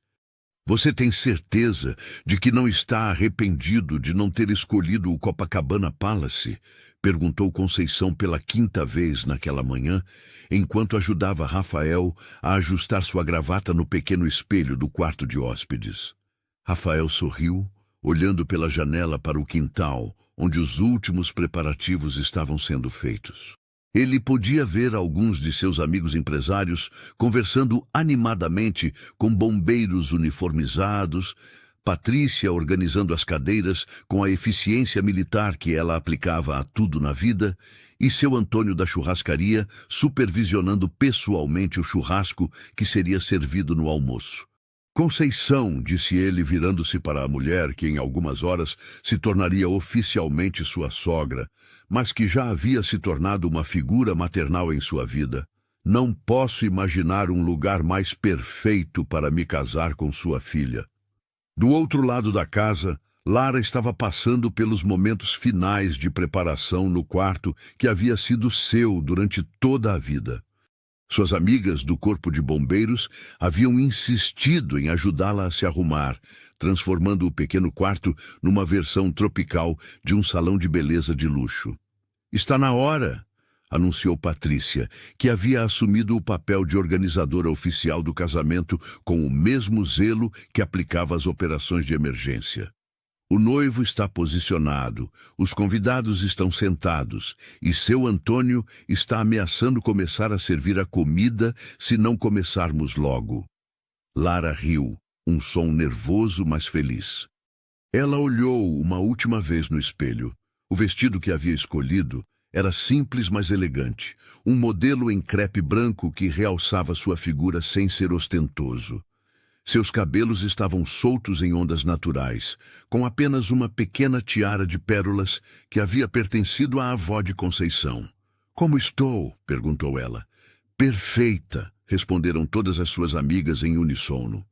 Você tem certeza de que não está arrependido de não ter escolhido o Copacabana Palace? Perguntou Conceição pela 5ª vez naquela manhã, enquanto ajudava Rafael a ajustar sua gravata no pequeno espelho do quarto de hóspedes. Rafael sorriu, olhando pela janela para o quintal, onde os últimos preparativos estavam sendo feitos. Ele podia ver alguns de seus amigos empresários conversando animadamente com bombeiros uniformizados, Patrícia organizando as cadeiras com a eficiência militar que ela aplicava a tudo na vida, e seu Antônio da churrascaria supervisionando pessoalmente o churrasco que seria servido no almoço. Conceição, disse ele, virando-se para a mulher que em algumas horas se tornaria oficialmente sua sogra, mas que já havia se tornado uma figura maternal em sua vida. Não posso imaginar um lugar mais perfeito para me casar com sua filha. Do outro lado da casa, Lara estava passando pelos momentos finais de preparação no quarto que havia sido seu durante toda a vida. Suas amigas do Corpo de Bombeiros haviam insistido em ajudá-la a se arrumar, transformando o pequeno quarto numa versão tropical de um salão de beleza de luxo. Está na hora! anunciou Patrícia, que havia assumido o papel de organizadora oficial do casamento com o mesmo zelo que aplicava às operações de emergência. O noivo está posicionado, os convidados estão sentados e seu Antônio está ameaçando começar a servir a comida se não começarmos logo. Lara riu, um som nervoso, mas feliz. Ela olhou uma última vez no espelho. O vestido que havia escolhido era simples, mas elegante, um modelo em crepe branco que realçava sua figura sem ser ostentoso. Seus cabelos estavam soltos em ondas naturais, com apenas uma pequena tiara de pérolas que havia pertencido à avó de Conceição. "Como estou?" perguntou ela. "Perfeita", responderam todas as suas amigas em uníssono.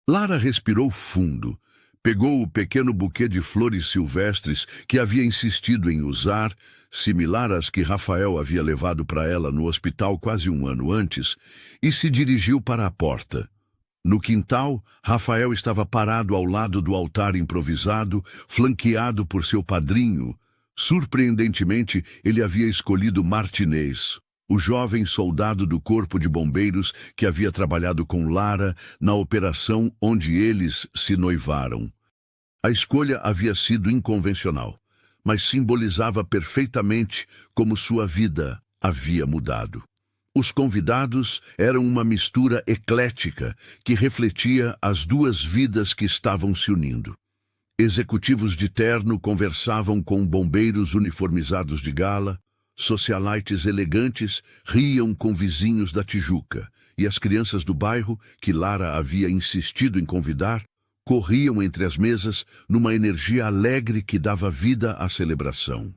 Lara respirou fundo, pegou o pequeno buquê de flores silvestres que havia insistido em usar, similar às que Rafael havia levado para ela no hospital quase um ano antes, e se dirigiu para a porta. No quintal, Rafael estava parado ao lado do altar improvisado, flanqueado por seu padrinho. Surpreendentemente, ele havia escolhido Martinez, o jovem soldado do Corpo de Bombeiros que havia trabalhado com Lara na operação onde eles se noivaram. A escolha havia sido inconvencional, mas simbolizava perfeitamente como sua vida havia mudado. Os convidados eram uma mistura eclética que refletia as duas vidas que estavam se unindo. Executivos de terno conversavam com bombeiros uniformizados de gala, socialites elegantes riam com vizinhos da Tijuca, e as crianças do bairro, que Lara havia insistido em convidar, corriam entre as mesas numa energia alegre que dava vida à celebração.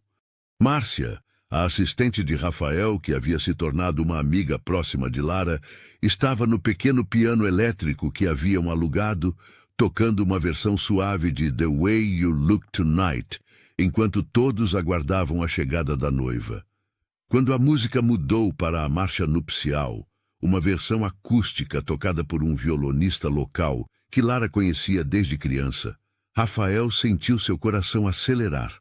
Márcia, a assistente de Rafael, que havia se tornado uma amiga próxima de Lara, estava no pequeno piano elétrico que haviam alugado, tocando uma versão suave de The Way You Look Tonight, enquanto todos aguardavam a chegada da noiva. Quando a música mudou para a marcha nupcial, uma versão acústica tocada por um violonista local que Lara conhecia desde criança, Rafael sentiu seu coração acelerar.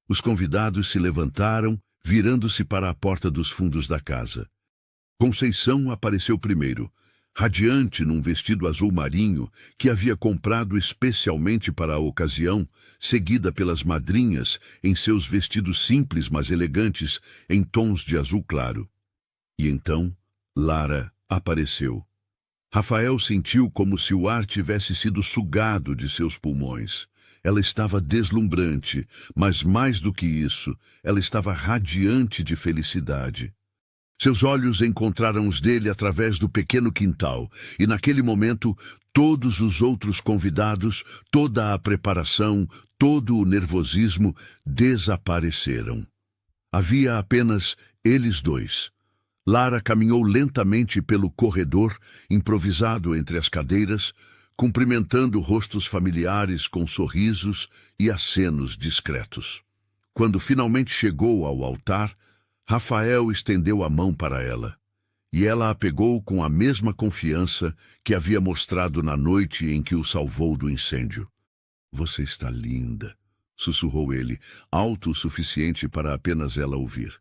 Os convidados se levantaram, virando-se para a porta dos fundos da casa. Conceição apareceu primeiro, radiante num vestido azul marinho que havia comprado especialmente para a ocasião, seguida pelas madrinhas em seus vestidos simples mas elegantes em tons de azul claro. E então, Lara apareceu. Rafael sentiu como se o ar tivesse sido sugado de seus pulmões. Ela estava deslumbrante, mas mais do que isso, ela estava radiante de felicidade. Seus olhos encontraram os dele através do pequeno quintal, e naquele momento todos os outros convidados, toda a preparação, todo o nervosismo desapareceram. Havia apenas eles dois. Lara caminhou lentamente pelo corredor, improvisado entre as cadeiras, cumprimentando rostos familiares com sorrisos e acenos discretos. Quando finalmente chegou ao altar, Rafael estendeu a mão para ela, e ela a pegou com a mesma confiança que havia mostrado na noite em que o salvou do incêndio. "Você está linda", sussurrou ele, alto o suficiente para apenas ela ouvir.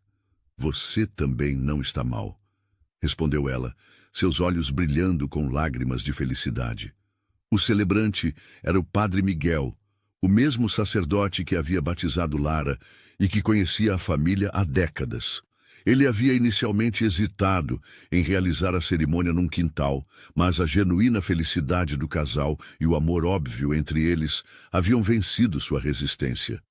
"Você também não está mal", respondeu ela, seus olhos brilhando com lágrimas de felicidade. O celebrante era o padre Miguel, o mesmo sacerdote que havia batizado Lara e que conhecia a família há décadas. Ele havia inicialmente hesitado em realizar a cerimônia num quintal, mas a genuína felicidade do casal e o amor óbvio entre eles haviam vencido sua resistência.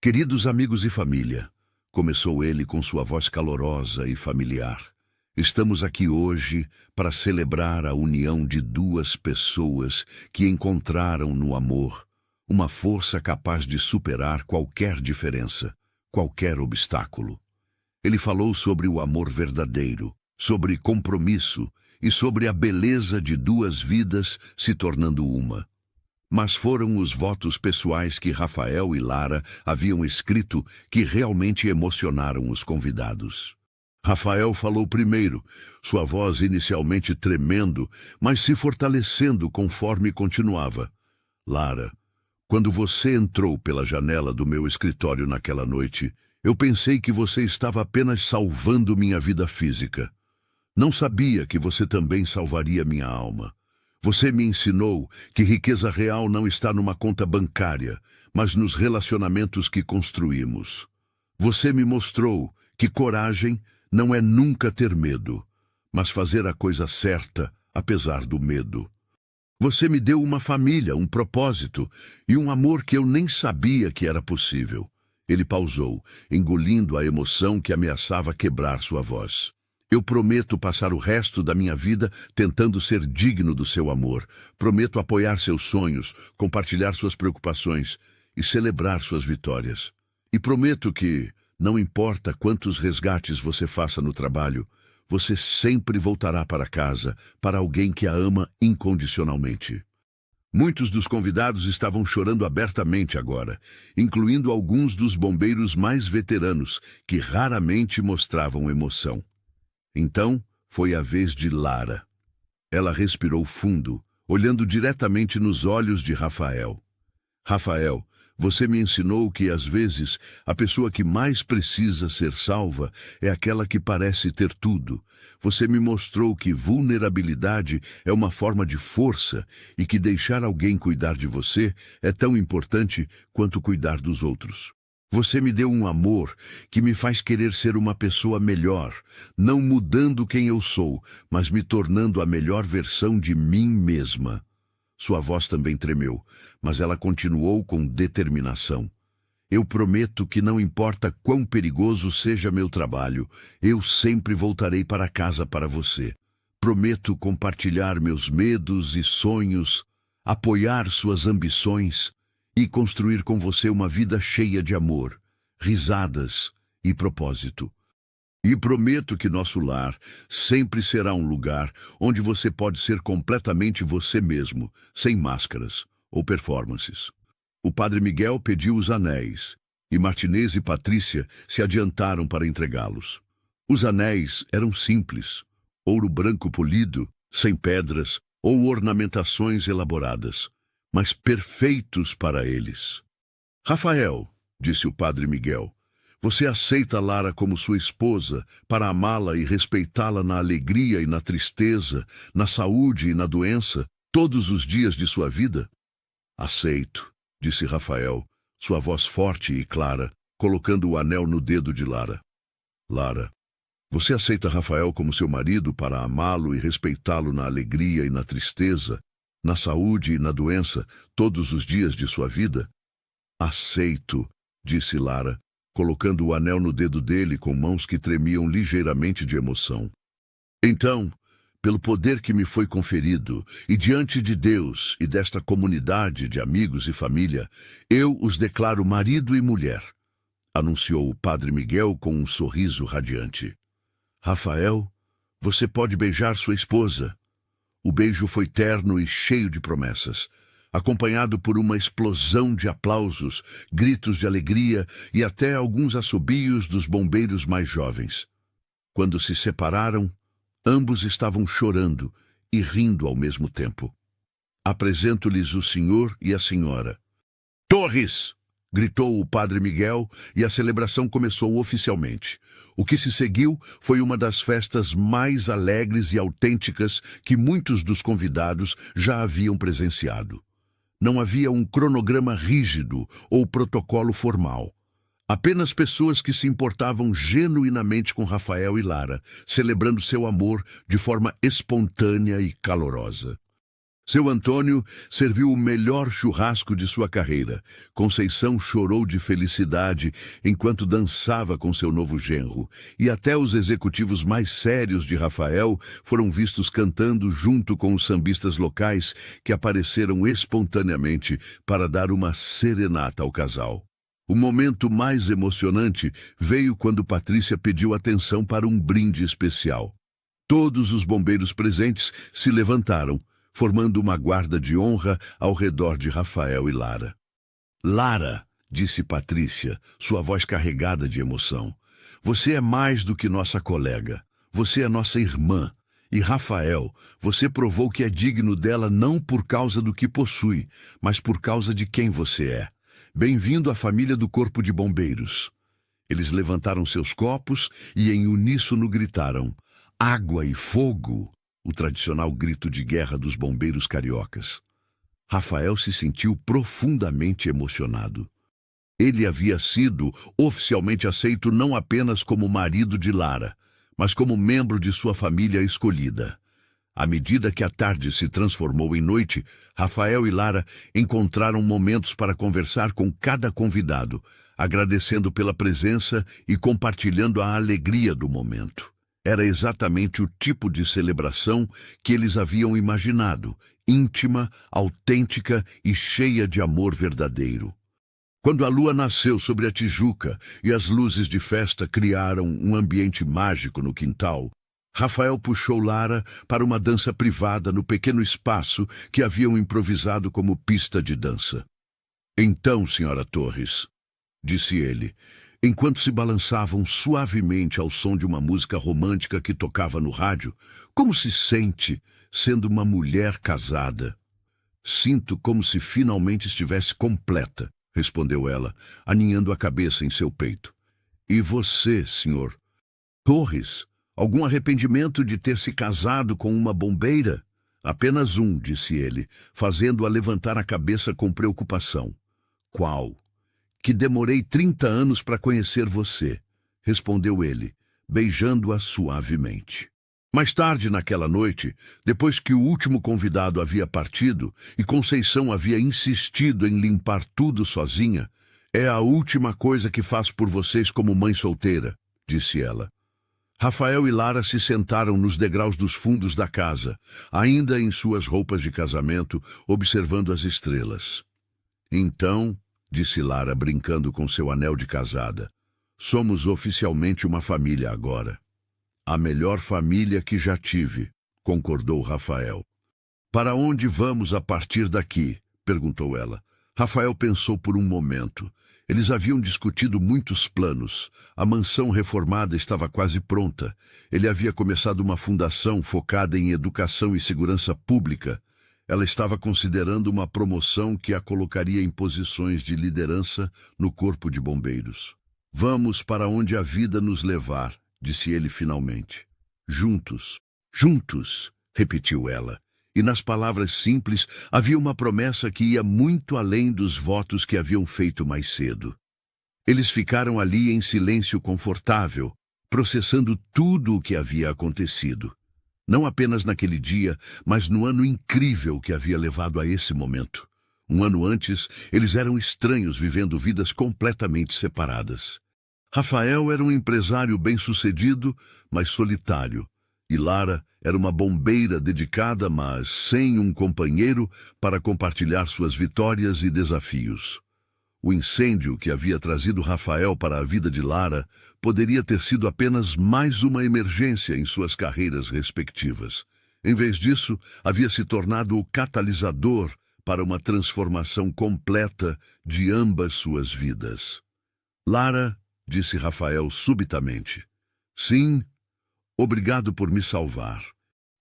"Queridos amigos e família", começou ele com sua voz calorosa e familiar, "estamos aqui hoje para celebrar a união de duas pessoas que encontraram no amor uma força capaz de superar qualquer diferença, qualquer obstáculo. Ele falou sobre o amor verdadeiro, sobre compromisso e sobre a beleza de duas vidas se tornando uma. Mas foram os votos pessoais que Rafael e Lara haviam escrito que realmente emocionaram os convidados. Rafael falou primeiro, sua voz inicialmente tremendo, mas se fortalecendo conforme continuava. "Lara, quando você entrou pela janela do meu escritório naquela noite, Eu pensei que você estava apenas salvando minha vida física. Não sabia que você também salvaria minha alma. Você me ensinou que riqueza real não está numa conta bancária, mas nos relacionamentos que construímos. Você me mostrou que coragem não é nunca ter medo, mas fazer a coisa certa, apesar do medo. Você me deu uma família, um propósito e um amor que eu nem sabia que era possível. Ele pausou, engolindo a emoção que ameaçava quebrar sua voz. Eu prometo passar o resto da minha vida tentando ser digno do seu amor. Prometo apoiar seus sonhos, compartilhar suas preocupações e celebrar suas vitórias. E prometo que, não importa quantos resgates você faça no trabalho, você sempre voltará para casa, para alguém que a ama incondicionalmente. Muitos dos convidados estavam chorando abertamente agora, incluindo alguns dos bombeiros mais veteranos, que raramente mostravam emoção. Então, foi a vez de Lara. Ela respirou fundo, olhando diretamente nos olhos de Rafael. Rafael, você me ensinou que, às vezes, a pessoa que mais precisa ser salva é aquela que parece ter tudo. Você me mostrou que vulnerabilidade é uma forma de força e que deixar alguém cuidar de você é tão importante quanto cuidar dos outros. Você me deu um amor que me faz querer ser uma pessoa melhor, não mudando quem eu sou, mas me tornando a melhor versão de mim mesma. Sua voz também tremeu, mas ela continuou com determinação. Eu prometo que não importa quão perigoso seja meu trabalho, eu sempre voltarei para casa para você. Prometo compartilhar meus medos e sonhos, apoiar suas ambições e construir com você uma vida cheia de amor, risadas e propósito. E prometo que nosso lar sempre será um lugar onde você pode ser completamente você mesmo, sem máscaras ou performances. O padre Miguel pediu os anéis, e Martinez e Patrícia se adiantaram para entregá-los. Os anéis eram simples, ouro branco polido, sem pedras ou ornamentações elaboradas, mas perfeitos para eles. Rafael, disse o padre Miguel, você aceita Lara como sua esposa para amá-la e respeitá-la na alegria e na tristeza, na saúde e na doença, todos os dias de sua vida? Aceito, disse Rafael, sua voz forte e clara, colocando o anel no dedo de Lara. Lara, você aceita Rafael como seu marido para amá-lo e respeitá-lo na alegria e na tristeza, na saúde e na doença, todos os dias de sua vida? Aceito, disse Lara, colocando o anel no dedo dele com mãos que tremiam ligeiramente de emoção. Então, pelo poder que me foi conferido, e diante de Deus e desta comunidade de amigos e família, eu os declaro marido e mulher, anunciou o padre Miguel com um sorriso radiante. Rafael, você pode beijar sua esposa. O beijo foi terno e cheio de promessas, acompanhado por uma explosão de aplausos, gritos de alegria e até alguns assobios dos bombeiros mais jovens. Quando se separaram, ambos estavam chorando e rindo ao mesmo tempo. Apresento-lhes o senhor e a senhora. Torres! Gritou o padre Miguel e a celebração começou oficialmente. O que se seguiu foi uma das festas mais alegres e autênticas que muitos dos convidados já haviam presenciado. Não havia um cronograma rígido ou protocolo formal. Apenas pessoas que se importavam genuinamente com Rafael e Lara, celebrando seu amor de forma espontânea e calorosa. Seu Antônio serviu o melhor churrasco de sua carreira. Conceição chorou de felicidade enquanto dançava com seu novo genro. E até os executivos mais sérios de Rafael foram vistos cantando junto com os sambistas locais que apareceram espontaneamente para dar uma serenata ao casal. O momento mais emocionante veio quando Patrícia pediu atenção para um brinde especial. Todos os bombeiros presentes se levantaram, formando uma guarda de honra ao redor de Rafael e Lara. Lara, disse Patrícia, sua voz carregada de emoção, você é mais do que nossa colega. Você é nossa irmã. E Rafael, você provou que é digno dela não por causa do que possui, mas por causa de quem você é. Bem-vindo à família do Corpo de Bombeiros. Eles levantaram seus copos e em uníssono gritaram: "Água e fogo!", o tradicional grito de guerra dos bombeiros cariocas. Rafael se sentiu profundamente emocionado. Ele havia sido oficialmente aceito não apenas como marido de Lara, mas como membro de sua família escolhida. À medida que a tarde se transformou em noite, Rafael e Lara encontraram momentos para conversar com cada convidado, agradecendo pela presença e compartilhando a alegria do momento. Era exatamente o tipo de celebração que eles haviam imaginado, íntima, autêntica e cheia de amor verdadeiro. Quando a lua nasceu sobre a Tijuca e as luzes de festa criaram um ambiente mágico no quintal, Rafael puxou Lara para uma dança privada no pequeno espaço que haviam improvisado como pista de dança. "Então, senhora Torres", disse ele, enquanto se balançavam suavemente ao som de uma música romântica que tocava no rádio, "como se sente sendo uma mulher casada?" "Sinto como se finalmente estivesse completa", respondeu ela, aninhando a cabeça em seu peito. "E você, senhor Torres? Algum arrependimento de ter se casado com uma bombeira?" "Apenas um", disse ele, fazendo-a levantar a cabeça com preocupação. "Qual?" "Que demorei 30 anos para conhecer você", respondeu ele, beijando-a suavemente. Mais tarde naquela noite, depois que o último convidado havia partido e Conceição havia insistido em limpar tudo sozinha, "É a última coisa que faço por vocês como mãe solteira", disse ela. Rafael e Lara se sentaram nos degraus dos fundos da casa, ainda em suas roupas de casamento, observando as estrelas. "Então", disse Lara, brincando com seu anel de casada, "somos oficialmente uma família agora." "A melhor família que já tive", concordou Rafael. "Para onde vamos a partir daqui?", perguntou ela. Rafael pensou por um momento. Eles haviam discutido muitos planos. A mansão reformada estava quase pronta. Ele havia começado uma fundação focada em educação e segurança pública. Ela estava considerando uma promoção que a colocaria em posições de liderança no corpo de bombeiros. "Vamos para onde a vida nos levar", disse ele finalmente. "Juntos, juntos", repetiu ela. E nas palavras simples havia uma promessa que ia muito além dos votos que haviam feito mais cedo. Eles ficaram ali em silêncio confortável, processando tudo o que havia acontecido. Não apenas naquele dia, mas no ano incrível que havia levado a esse momento. Um ano antes, eles eram estranhos vivendo vidas completamente separadas. Rafael era um empresário bem-sucedido, mas solitário. E Lara era uma bombeira dedicada, mas sem um companheiro para compartilhar suas vitórias e desafios. O incêndio que havia trazido Rafael para a vida de Lara poderia ter sido apenas mais uma emergência em suas carreiras respectivas. Em vez disso, havia se tornado o catalisador para uma transformação completa de ambas suas vidas. "Lara", disse Rafael subitamente. "Sim, obrigado por me salvar."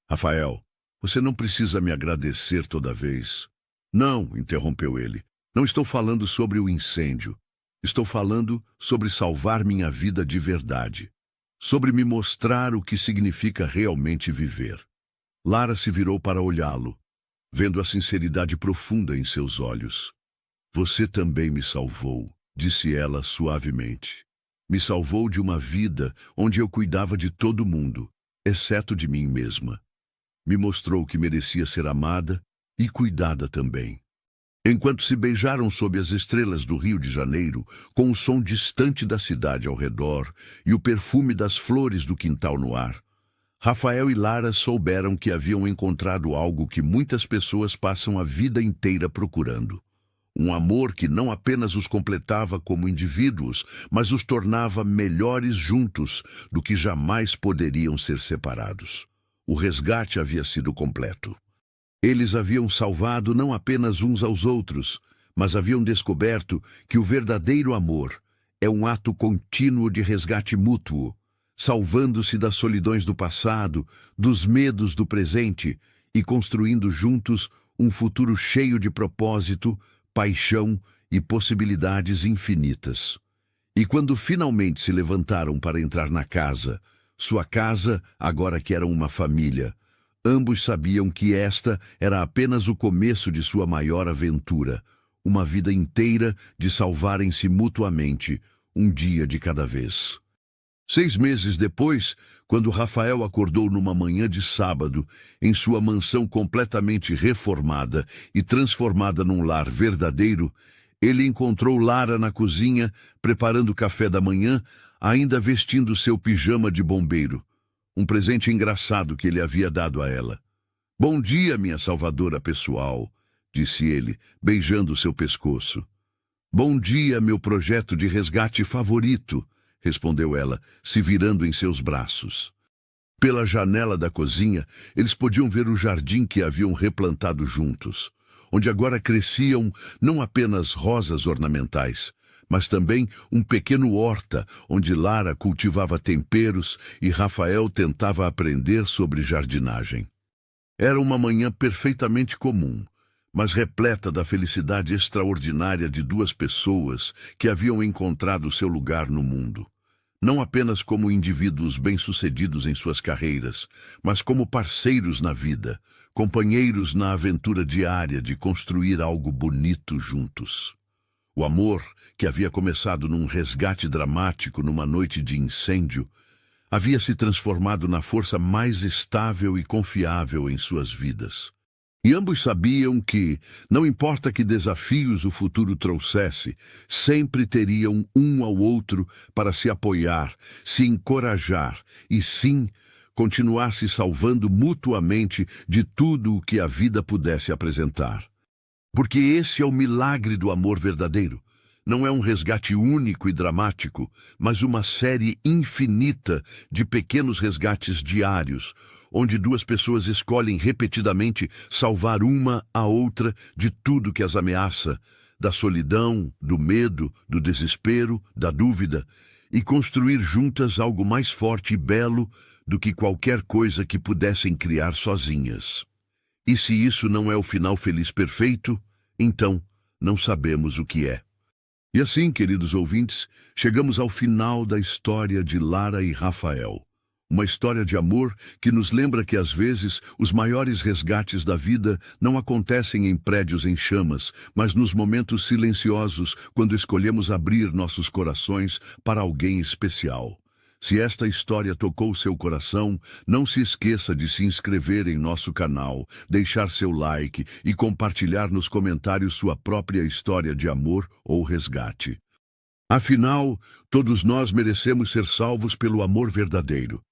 "Rafael, você não precisa me agradecer toda vez." "Não", interrompeu ele. "Não estou falando sobre o incêndio. Estou falando sobre salvar minha vida de verdade. Sobre me mostrar o que significa realmente viver." Lara se virou para olhá-lo, vendo a sinceridade profunda em seus olhos. "Você também me salvou", disse ela suavemente. "Me salvou de uma vida onde eu cuidava de todo mundo, exceto de mim mesma. Me mostrou que merecia ser amada e cuidada também." Enquanto se beijaram sob as estrelas do Rio de Janeiro, com o som distante da cidade ao redor e o perfume das flores do quintal no ar, Rafael e Lara souberam que haviam encontrado algo que muitas pessoas passam a vida inteira procurando. Um amor que não apenas os completava como indivíduos, mas os tornava melhores juntos do que jamais poderiam ser separados. O resgate havia sido completo. Eles haviam salvado não apenas uns aos outros, mas haviam descoberto que o verdadeiro amor é um ato contínuo de resgate mútuo, salvando-se das solidões do passado, dos medos do presente e construindo juntos um futuro cheio de propósito, paixão e possibilidades infinitas. E quando finalmente se levantaram para entrar na casa, sua casa, agora que eram uma família, ambos sabiam que esta era apenas o começo de sua maior aventura, uma vida inteira de salvarem-se mutuamente, um dia de cada vez. 6 meses depois, quando Rafael acordou numa manhã de sábado, em sua mansão completamente reformada e transformada num lar verdadeiro, ele encontrou Lara na cozinha, preparando o café da manhã, ainda vestindo seu pijama de bombeiro. Um presente engraçado que ele havia dado a ela. "Bom dia, minha salvadora pessoal", disse ele, beijando seu pescoço. "Bom dia, meu projeto de resgate favorito", respondeu ela, se virando em seus braços. Pela janela da cozinha, eles podiam ver o jardim que haviam replantado juntos, onde agora cresciam não apenas rosas ornamentais, mas também um pequeno horta onde Lara cultivava temperos e Rafael tentava aprender sobre jardinagem. Era uma manhã perfeitamente comum, mas repleta da felicidade extraordinária de duas pessoas que haviam encontrado seu lugar no mundo. Não apenas como indivíduos bem-sucedidos em suas carreiras, mas como parceiros na vida, companheiros na aventura diária de construir algo bonito juntos. O amor, que havia começado num resgate dramático numa noite de incêndio, havia se transformado na força mais estável e confiável em suas vidas. E ambos sabiam que, não importa que desafios o futuro trouxesse, sempre teriam um ao outro para se apoiar, se encorajar e, sim, continuar se salvando mutuamente de tudo o que a vida pudesse apresentar. Porque esse é o milagre do amor verdadeiro. Não é um resgate único e dramático, mas uma série infinita de pequenos resgates diários, onde duas pessoas escolhem repetidamente salvar uma a outra de tudo que as ameaça, da solidão, do medo, do desespero, da dúvida, e construir juntas algo mais forte e belo do que qualquer coisa que pudessem criar sozinhas. E se isso não é o final feliz perfeito, então não sabemos o que é. E assim, queridos ouvintes, chegamos ao final da história de Lara e Rafael. Uma história de amor que nos lembra que, às vezes, os maiores resgates da vida não acontecem em prédios em chamas, mas nos momentos silenciosos, quando escolhemos abrir nossos corações para alguém especial. Se esta história tocou seu coração, não se esqueça de se inscrever em nosso canal, deixar seu like e compartilhar nos comentários sua própria história de amor ou resgate. Afinal, todos nós merecemos ser salvos pelo amor verdadeiro.